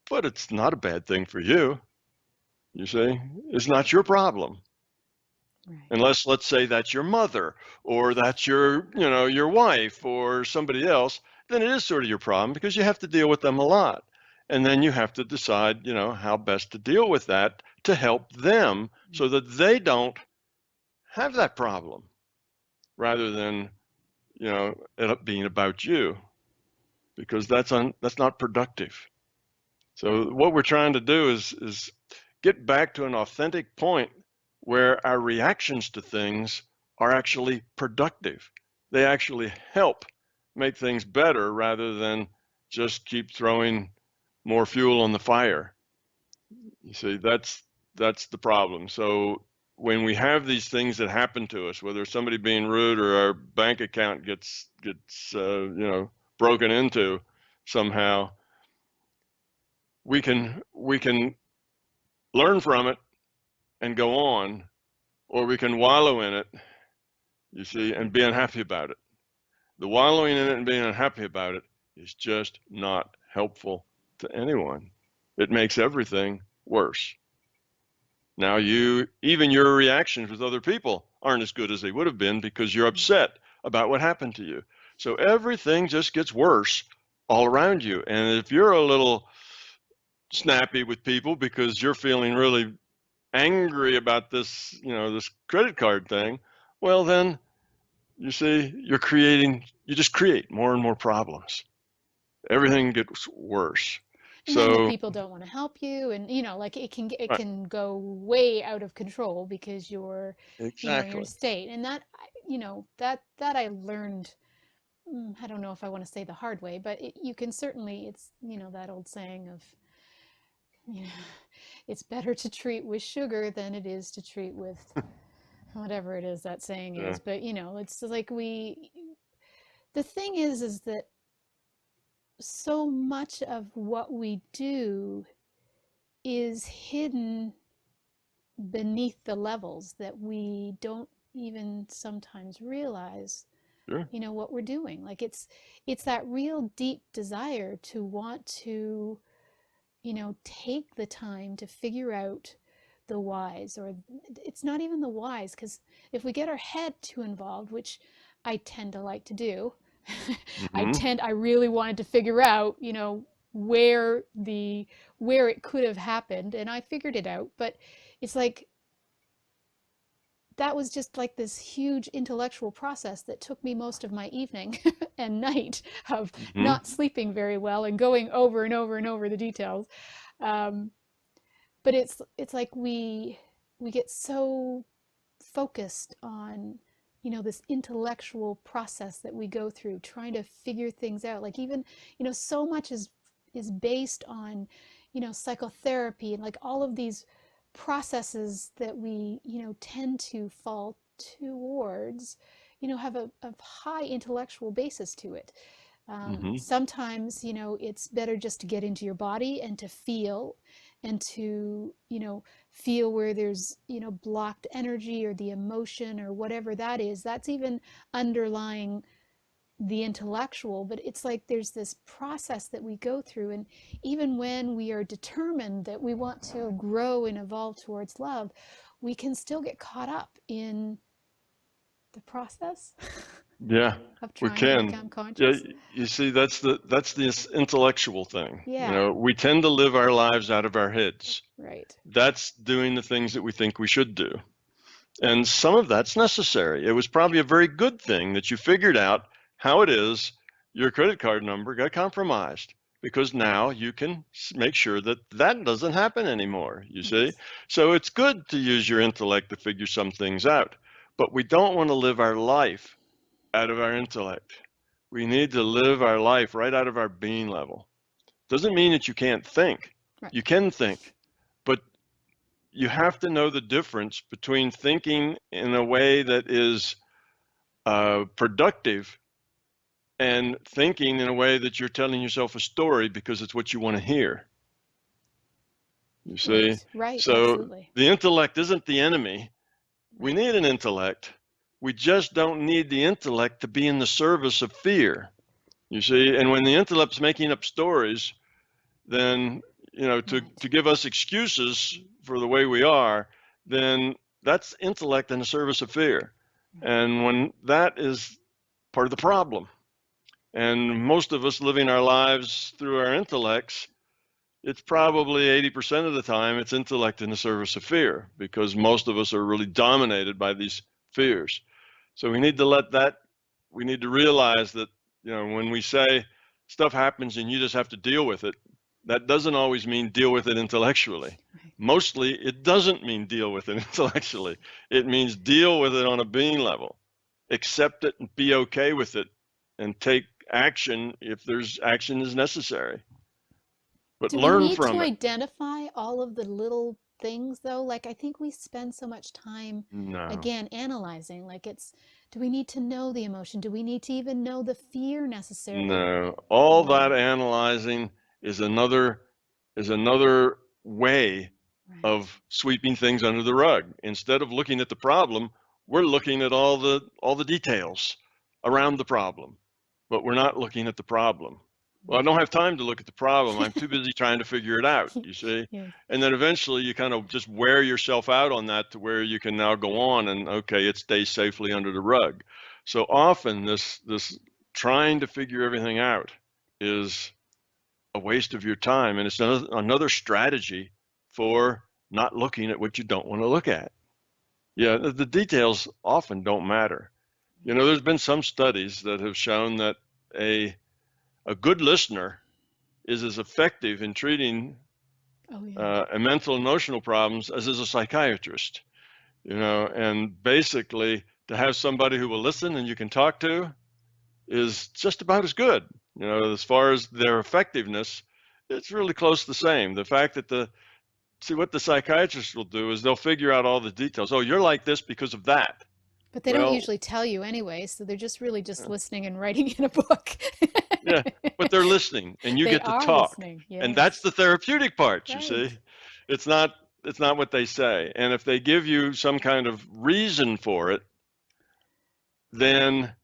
But it's not a bad thing for you. You see, it's not your problem. Right. Unless, let's say, that's your mother, or that's your wife or somebody else, then it is sort of your problem, because you have to deal with them a lot. And then you have to decide, how best to deal with that to help them so that they don't have that problem, rather than, it being about you, because that's not productive. So what we're trying to do is get back to an authentic point where our reactions to things are actually productive. They actually help make things better, rather than just keep throwing more fuel on the fire. You see, that's the problem. So when we have these things that happen to us, whether somebody being rude or our bank account gets broken into somehow, we can learn from it and go on, or we can wallow in it, you see, and be unhappy about it. The wallowing in it and being unhappy about it is just not helpful to anyone. It makes everything worse. Now even your reactions with other people aren't as good as they would have been, because you're upset about what happened to you. So everything just gets worse all around you. And if you're a little snappy with people because you're feeling really angry about this, this credit card thing, well, then you see, you just create more and more problems. Everything gets worse. And then the people don't want to help you, and it can go way out of control because you're exactly. In your state. And that that I learned, I don't know if I want to say the hard way, but you can certainly, it's that old saying of, it's better to treat with sugar than it is to treat with whatever it is that saying is. But it's like the thing is that so much of what we do is hidden beneath the levels that we don't even sometimes realize. Sure. What we're doing. Like it's that real deep desire to want to take the time to figure out the whys, or it's not even the whys, because if we get our head too involved, which I tend to like to do, I really wanted to figure out, where it could have happened, and I figured it out, but it's like that was just like this huge intellectual process that took me most of my evening and night of not sleeping very well and going over and over and over the details. But it's like we get so focused on this intellectual process that we go through trying to figure things out. Like even so much is based on psychotherapy and like all of these processes that we tend to fall towards have a high intellectual basis to it. Sometimes it's better just to get into your body and to feel, and to feel where there's blocked energy or the emotion or whatever that is. That's even underlying the intellectual, but it's like there's this process that we go through, and even when we are determined that we want to grow and evolve towards love, we can still get caught up in the process. Yeah, of trying we can. to become conscious. Yeah, you see, that's the intellectual thing. Yeah. We tend to live our lives out of our heads. Right. That's doing the things that we think we should do. And some of that's necessary. It was probably a very good thing that you figured out how it is your credit card number got compromised, because now you can make sure that that doesn't happen anymore, you see? So it's good to use your intellect to figure some things out, but we don't want to live our life out of our intellect. We need to live our life right out of our being level. Doesn't mean that you can't think. Right. You can think, but you have to know the difference between thinking in a way that is productive and thinking in a way that you're telling yourself a story because it's what you want to hear. You see? Right, right, So absolutely. the intellect isn't the enemy. We Right. need an intellect. We just don't need the intellect to be in the service of fear. You see? And when the intellect's making up stories, then, to give us excuses for the way we are, then that's intellect in the service of fear. And when that is part of the problem. And most of us living our lives through our intellects, it's probably 80% of the time it's intellect in the service of fear, because most of us are really dominated by these fears. So we need to realize that, when we say stuff happens and you just have to deal with it, that doesn't always mean deal with it intellectually. Right. Mostly it doesn't mean deal with it intellectually. It means deal with it on a being level. Accept it and be okay with it and take action if there's action is necessary. But Do we learn need from to it. identify all of the little things though? Like I think we spend so much time No. again analyzing. Like do we need to know the emotion? Do we need to even know the fear necessarily? No. All that analyzing is another way Right. of sweeping things under the rug. Instead of looking at the problem, we're looking at all the details around the problem, but we're not looking at the problem. Well, I don't have time to look at the problem. I'm too busy trying to figure it out, you see? Yes. And then eventually you kind of just wear yourself out on that to where you can now go on and, okay, it stays safely under the rug. So often this trying to figure everything out is a waste of your time. And it's another strategy for not looking at what you don't want to look at. Yeah, the details often don't matter. There's been some studies that have shown that a good listener is as effective in treating mental emotional problems as is a psychiatrist. And basically to have somebody who will listen and you can talk to is just about as good. As far as their effectiveness, it's really close to the same. The fact that what the psychiatrist will do is they'll figure out all the details. Oh, you're like this because of that. But they don't usually tell you anyway, so they're just really just listening and writing in a book. Yeah, but they're listening and you They get to are talk. listening, And that's the therapeutic part, you Right. see. It's not what they say. And if they give you some kind of reason for it, then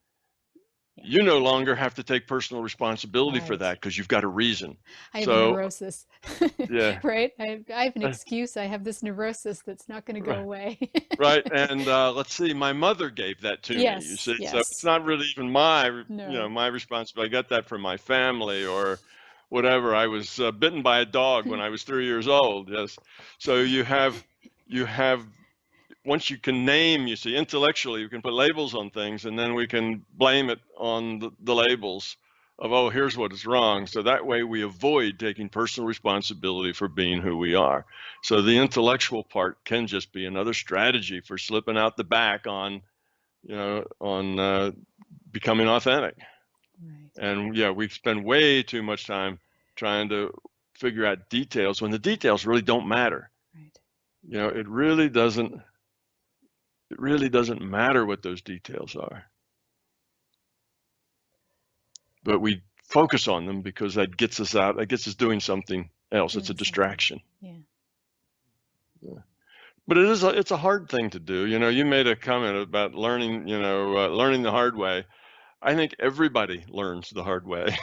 you no longer have to take personal responsibility for that because you've got a reason. I have a neurosis. Yeah. Right? I have an excuse. I have this neurosis that's not going to go away. Right. And let's see, my mother gave that to me, you see. Yes. So it's not really even my, No. my responsibility. I got that from my family or whatever. I was bitten by a dog when I was 3 years old. Yes. So you have, once you can name, you see, intellectually, you can put labels on things and then we can blame it on the labels of, oh, here's what is wrong. So that way we avoid taking personal responsibility for being who we are. So the intellectual part can just be another strategy for slipping out the back on, becoming authentic. Right. And yeah, we spend way too much time trying to figure out details when the details really don't matter. Right. It really doesn't matter what those details are. But we focus on them because that gets us out, that gets us doing something else. It's a distraction. Yeah. But it's a hard thing to do. You made a comment about learning, learning the hard way. I think everybody learns the hard way.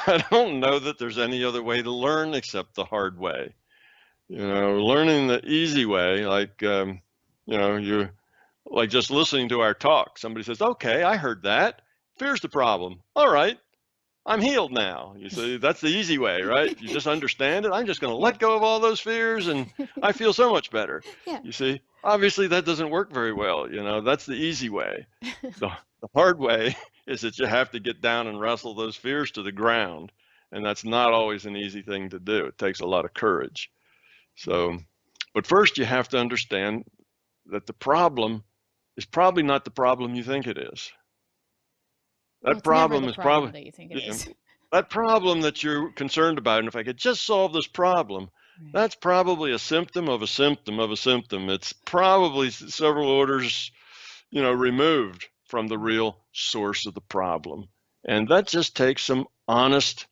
I don't know that there's any other way to learn except the hard way. Learning the easy way, like, you like just listening to our talk. Somebody says, okay, I heard that. Fear's the problem. All right, I'm healed now. You see, that's the easy way, right? You just understand it. I'm just going to let go of all those fears and I feel so much better. Yeah. You see, obviously that doesn't work very well. That's the easy way. The hard way is that you have to get down and wrestle those fears to the ground. And that's not always an easy thing to do. It takes a lot of courage. So, but first you have to understand that the problem is probably not the problem you think it is. Well, That it's never problem the is problem probably, that you think it yeah, is. that problem that you're concerned about, and if I could just solve this problem, Right. that's probably a symptom of a symptom of a symptom. It's probably several orders, removed from the real source of the problem. And that just takes some honest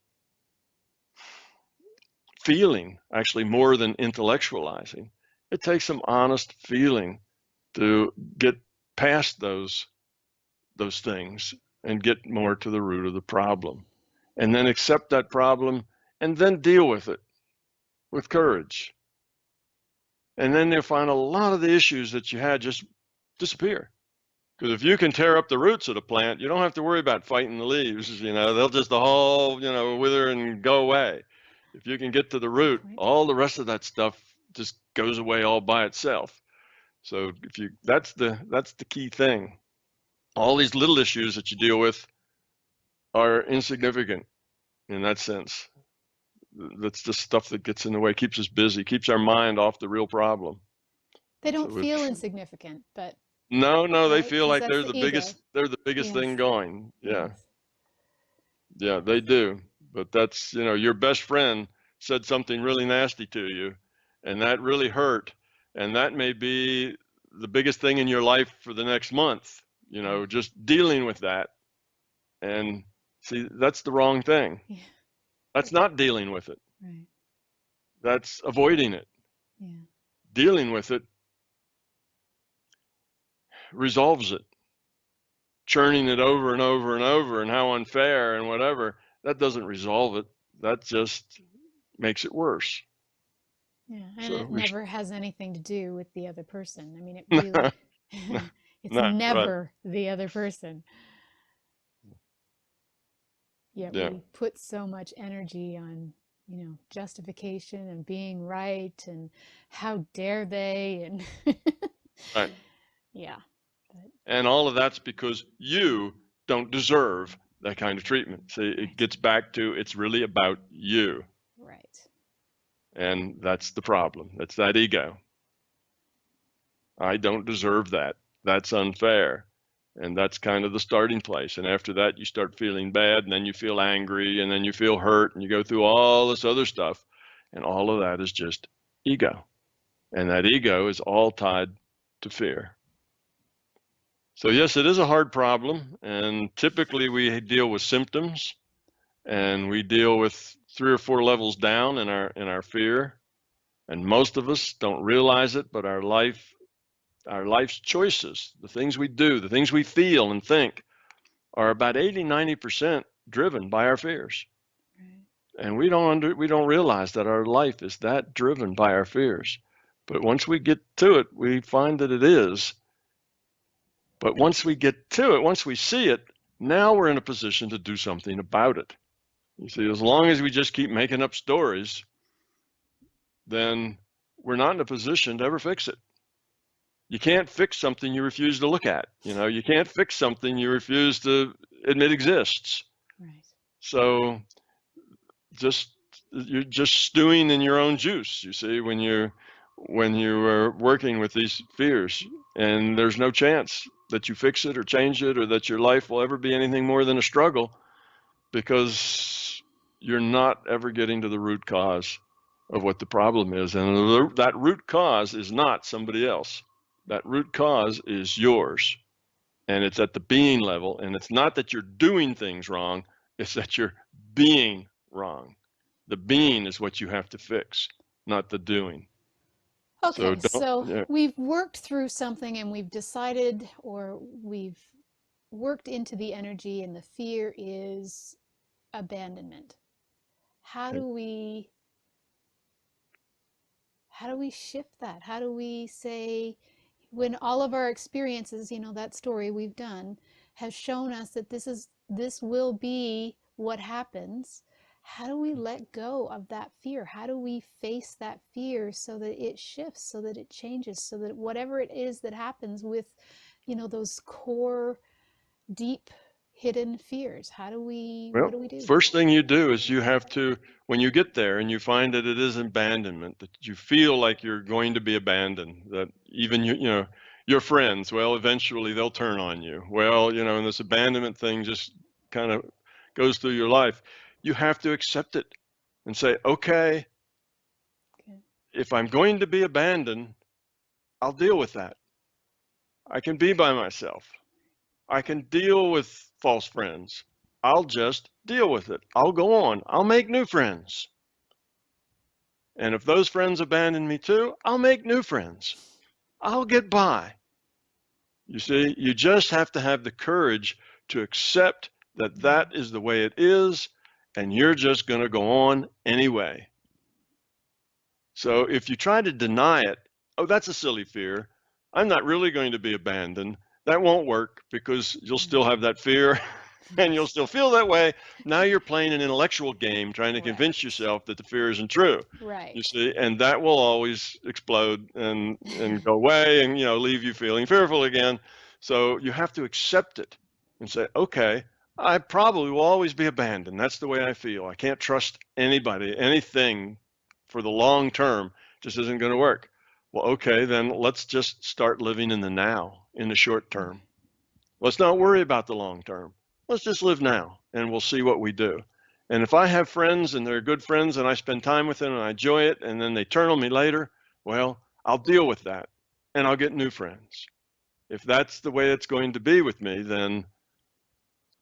feeling, actually more than intellectualizing. It takes some honest feeling to get past those things and get more to the root of the problem. And then accept that problem and then deal with it with courage. And then you'll find a lot of the issues that you had just disappear. Because if you can tear up the roots of the plant, you don't have to worry about fighting the leaves. They'll just all, wither and go away. If you can get to the root, all the rest of that stuff just goes away all by itself. So that's the key thing. All these little issues that you deal with are insignificant in that sense. That's the stuff that gets in the way, keeps us busy, keeps our mind off the real problem. They don't feel insignificant, but no, they right? feel 'Cause like that's they're the the ego. biggest thing Yes. going. Yeah. Yes. Yeah, they do. But that's, your best friend said something really nasty to you, and that really hurt. And that may be the biggest thing in your life for the next month, just dealing with that. And see, that's the wrong thing. Yeah. That's not dealing with it. Right. That's avoiding it. Yeah. Dealing with it resolves it. Churning it over and over and over and how unfair and whatever, that doesn't resolve it. That just makes it worse. Yeah, and So it never has anything to do with the other person. I mean, it no, really, it's right. never the other person. Yet Yeah. we put so much energy on, justification and being right and how dare they and Right. yeah. And all of that's because you don't deserve that kind of treatment. See, it gets back to it's really about you. Right. And that's the problem. That's that ego. I don't deserve that. That's unfair. And that's kind of the starting place. And after that, you start feeling bad, and then you feel angry, and then you feel hurt, and you go through all this other stuff. And all of that is just ego. And that ego is all tied to fear. So yes, it is a hard problem. And typically we deal with symptoms, and we deal with 3 or 4 levels down in our fear. And most of us don't realize it, but our life's choices, the things we do, the things we feel and think, are about 80-90% driven by our fears. Right. And we don't realize that our life is that driven by our fears. But once we get to it, we find that it is. But once we get to it, once we see it, now we're in a position to do something about it. You see, as long as we just keep making up stories, then we're not in a position to ever fix it. You can't fix something you refuse to look at. You can't fix something you refuse to admit exists. Right. So you're just stewing in your own juice, you see, when you are working with these fears, and there's no chance that you fix it or change it or that your life will ever be anything more than a struggle, because you're not ever getting to the root cause of what the problem is. And that root cause is not somebody else. That root cause is yours. And it's at the being level. And it's not that you're doing things wrong, it's that you're being wrong. The being is what you have to fix, not the doing. Okay, so we've worked through something, and we've decided, or we've worked into the energy, and the fear is abandonment. How do we shift that? How do we say, when all of our experiences, that story we've done has shown us that this will be what happens, how do we let go of that fear? How do we face that fear so that it shifts, so that it changes, so that whatever it is that happens with, those core, deep, hidden fears, what do we do? First thing you do is you have to, when you get there and you find that it is abandonment, that you feel like you're going to be abandoned, that even your friends, well, eventually they'll turn on you. Well, and this abandonment thing just kind of goes through your life, you have to accept it and say, okay, if I'm going to be abandoned, I'll deal with that. I can be by myself. I can deal with false friends. I'll just deal with it. I'll go on. I'll make new friends. And if those friends abandon me too, I'll make new friends. I'll get by. You see, you just have to have the courage to accept that that is the way it is, and you're just going to go on anyway. So if you try to deny it, oh, that's a silly fear. I'm not really going to be abandoned. That won't work because you'll still have that fear and you'll still feel that way. Now you're playing an intellectual game trying to convince yourself that the fear isn't true. Right. You see, and that will always explode and go away and, leave you feeling fearful again. So you have to accept it and say, okay, I probably will always be abandoned. That's the way I feel. I can't trust anybody, anything for the long term. Just isn't going to work. Well, okay, then let's just start living in the now, in the short term. Let's not worry about the long term. Let's just live now and we'll see what we do. And if I have friends and they're good friends and I spend time with them and I enjoy it and then they turn on me later, well, I'll deal with that and I'll get new friends. If that's the way it's going to be with me, then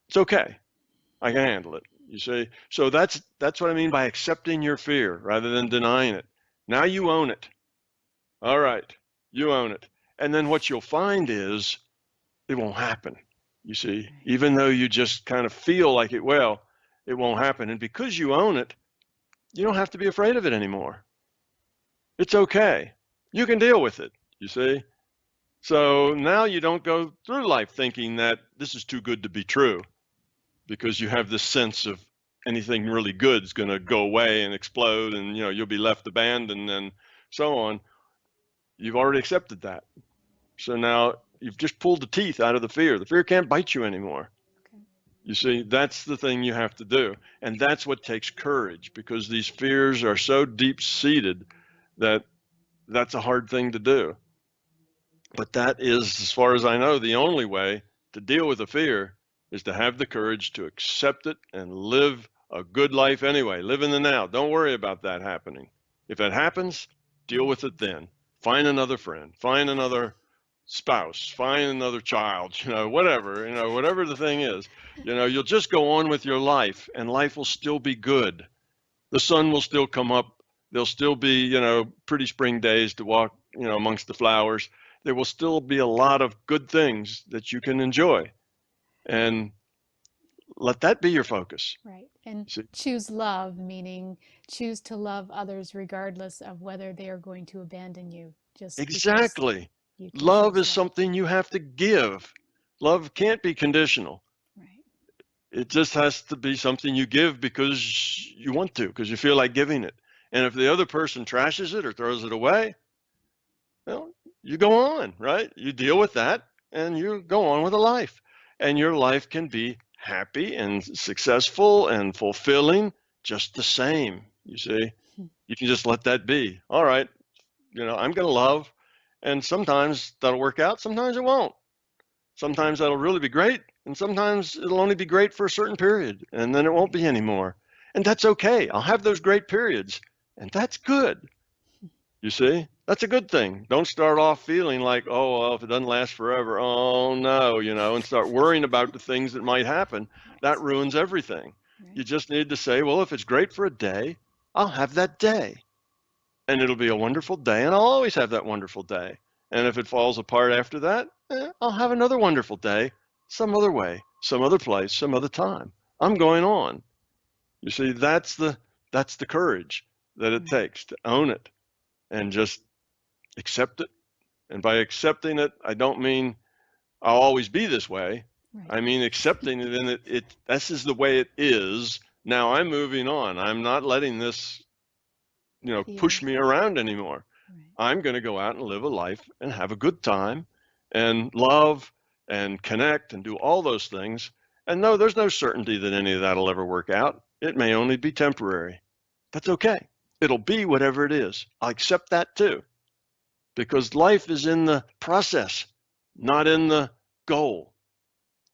it's okay. I can handle it, you see. So that's what I mean by accepting your fear rather than denying it. Now you own it. All right, you own it. And then what you'll find is it won't happen, you see. Even though you just kind of feel like it will, it won't happen. And because you own it, you don't have to be afraid of it anymore. It's okay. You can deal with it, you see. So now you don't go through life thinking that this is too good to be true because you have this sense of anything really good is going to go away and explode and, you'll be left abandoned and so on. You've already accepted that. So now you've just pulled the teeth out of the fear. The fear can't bite you anymore. Okay. You see, that's the thing you have to do. And that's what takes courage because these fears are so deep-seated that that's a hard thing to do. But that is, as far as I know, the only way to deal with a fear is to have the courage to accept it and live a good life anyway. Live in the now. Don't worry about that happening. If it happens, deal with it then. Find another friend, find another spouse, find another child, whatever, whatever the thing is, you'll just go on with your life and life will still be good. The sun will still come up. There'll still be, pretty spring days to walk, amongst the flowers. There will still be a lot of good things that you can enjoy and let that be your focus. Right. And choose love, meaning choose to love others regardless of whether they are going to abandon you. Just exactly. Love is something you have to give. Love can't be conditional. Right. It just has to be something you give because you want to, because you feel like giving it. And if the other person trashes it or throws it away, well, you go on, right? You deal with that and you go on with a life. And your life can be happy and successful and fulfilling just the same, you see. You can just let that be. All right, I'm going to love, and sometimes that'll work out, sometimes it won't. Sometimes that'll really be great, and sometimes it'll only be great for a certain period, and then it won't be anymore. And that's okay. I'll have those great periods, and that's good. You see, that's a good thing. Don't start off feeling like, oh, well, if it doesn't last forever, oh no, and start worrying about the things that might happen. That ruins everything. Right. You just need to say, well, if it's great for a day, I'll have that day. And it'll be a wonderful day, and I'll always have that wonderful day. And if it falls apart after that, I'll have another wonderful day, some other way, some other place, some other time. I'm going on. You see, that's the courage that it takes to own it and just accept it. And by accepting it, I don't mean I'll always be this way. Right. I mean accepting it, and this is the way it is. Now I'm moving on. I'm not letting this push me around anymore. Right. I'm going to go out and live a life and have a good time and love and connect and do all those things. And no, there's no certainty that any of that will ever work out. It may only be temporary. That's okay. It'll be whatever it is. I'll accept that too. Because life is in the process, not in the goal.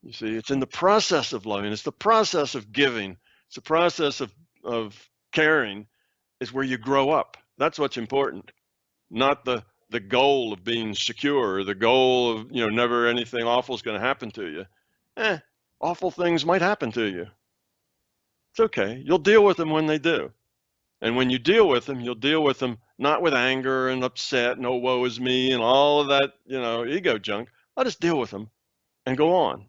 You see, it's in the process of loving. It's the process of giving. It's the process of caring is where you grow up. That's what's important, not the goal of being secure, or the goal of, never anything awful is going to happen to you. Awful things might happen to you. It's okay. You'll deal with them when they do. And when you deal with them, you'll deal with them not with anger and upset and oh, woe is me and all of that, ego junk. I'll just deal with them and go on.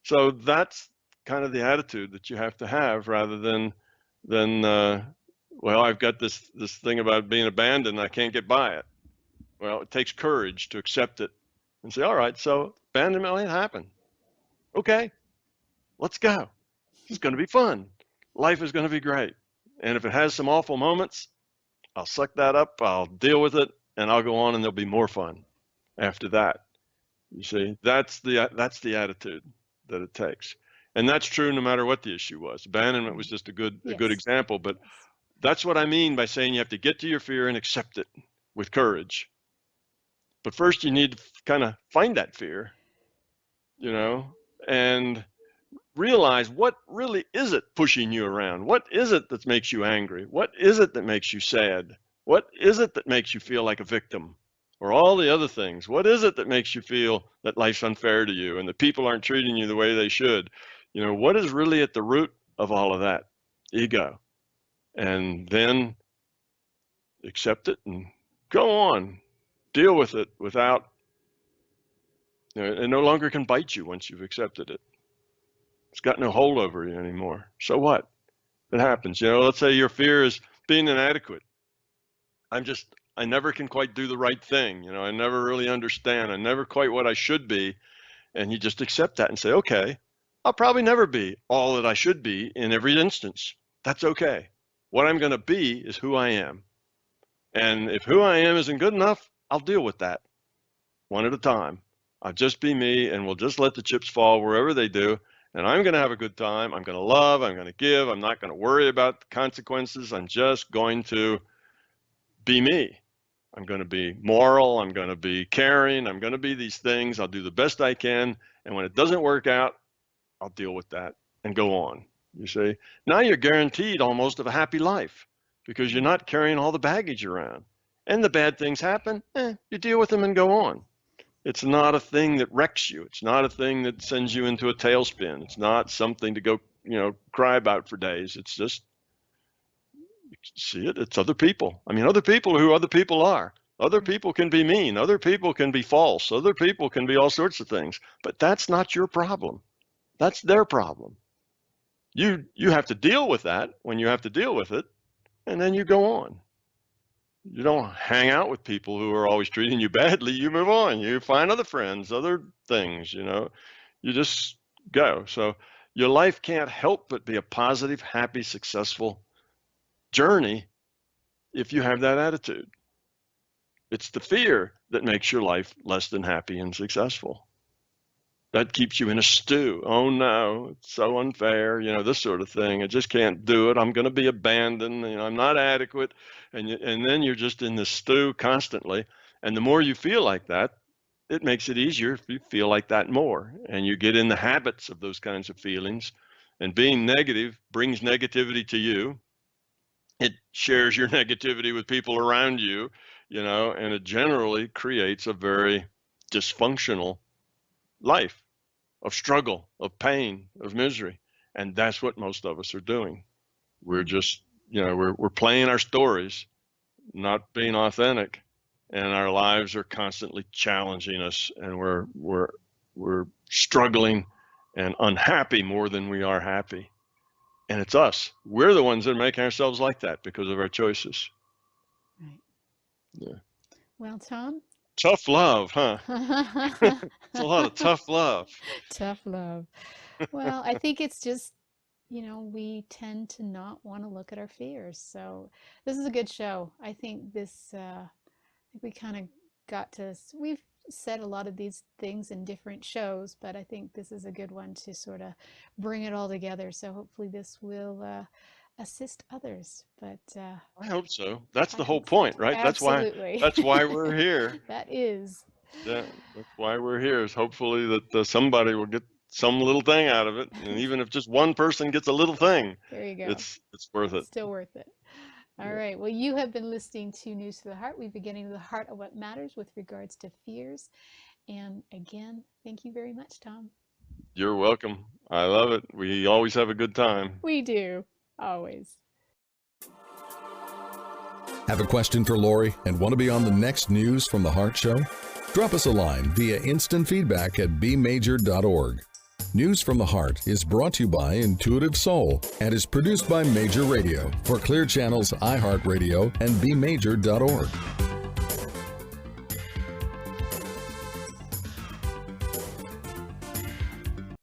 So that's kind of the attitude that you have to have, rather than well, I've got this thing about being abandoned, I can't get by it. Well, it takes courage to accept it and say, all right, so abandonment might happen. Okay, let's go. It's going to be fun. Life is going to be great. And if it has some awful moments, I'll suck that up, I'll deal with it, and I'll go on, and there'll be more fun after that. You see, that's the attitude that it takes. And that's true no matter what the issue was. Abandonment was just a good example, but that's what I mean by saying you have to get to your fear and accept it with courage. But first you need to kind of find that fear, and realize what really is it pushing you around? What is it that makes you angry? What is it that makes you sad? What is it that makes you feel like a victim? Or all the other things? What is it that makes you feel that life's unfair to you and that people aren't treating you the way they should? What is really at the root of all of that? Ego. And then accept it and go on. Deal with it without, it no longer can bite you once you've accepted it. It's got no hold over you anymore. So what? It happens. Let's say your fear is being inadequate. I never can quite do the right thing. I never really understand. I'm never quite what I should be. And you just accept that and say, okay, I'll probably never be all that I should be in every instance. That's okay. What I'm going to be is who I am. And if who I am isn't good enough, I'll deal with that one at a time. I'll just be me, and we'll just let the chips fall wherever they do. And I'm going to have a good time. I'm going to love. I'm going to give. I'm not going to worry about the consequences. I'm just going to be me. I'm going to be moral. I'm going to be caring. I'm going to be these things. I'll do the best I can. And when it doesn't work out, I'll deal with that and go on. You see, now you're guaranteed almost of a happy life because you're not carrying all the baggage around. And the bad things happen, you deal with them and go on. It's not a thing that wrecks you. It's not a thing that sends you into a tailspin. It's not something to go, cry about for days. It's just, see it, it's other people. I mean, other people are who other people are. Other people can be mean. Other people can be false. Other people can be all sorts of things. But that's not your problem. That's their problem. You have to deal with that when you have to deal with it, and then you go on. You don't hang out with people who are always treating you badly. You move on. You find other friends, other things, you just go. So your life can't help but be a positive, happy, successful journey if you have that attitude. It's the fear that makes your life less than happy and successful. That keeps you in a stew. Oh no, it's so unfair, this sort of thing. I just can't do it. I'm going to be abandoned. I'm not adequate. And then you're just in this stew constantly. And the more you feel like that, it makes it easier if you feel like that more. And you get in the habits of those kinds of feelings. And being negative brings negativity to you. It shares your negativity with people around you, and it generally creates a very dysfunctional life of struggle, of pain, of misery. And that's what most of us are doing. We're just, we're playing our stories, not being authentic, and our lives are constantly challenging us, and we're struggling and unhappy more than we are happy. And it's us. We're the ones that are making ourselves like that because of our choices. Right. Yeah. Well, Tom. Tough love, huh? It's a lot of tough love. Tough love. Well, I think it's just, we tend to not want to look at our fears. So this is a good show. I think we kind of we've said a lot of these things in different shows, but I think this is a good one to sort of bring it all together. So hopefully this will assist others. But I hope so. That's the whole point, right? Absolutely. That's why we're here. That is. Yeah, that's why we're here, is hopefully that somebody will get some little thing out of it. And even if just one person gets a little thing, There you go. it's worth it. Still worth it. All right. Well, you have been listening to News for the Heart. We've been getting to the heart of what matters with regards to fears. And again, thank you very much, Tom. You're welcome. I love it. We always have a good time. We do. Always. Have a question for Laurie and want to be on the next News from the Heart show? Drop us a line via instant feedback at BEmajor.org. News from the Heart is brought to you by Intuitive Soul and is produced by Major Radio for Clear Channel's iHeartRadio and BEmajor.org.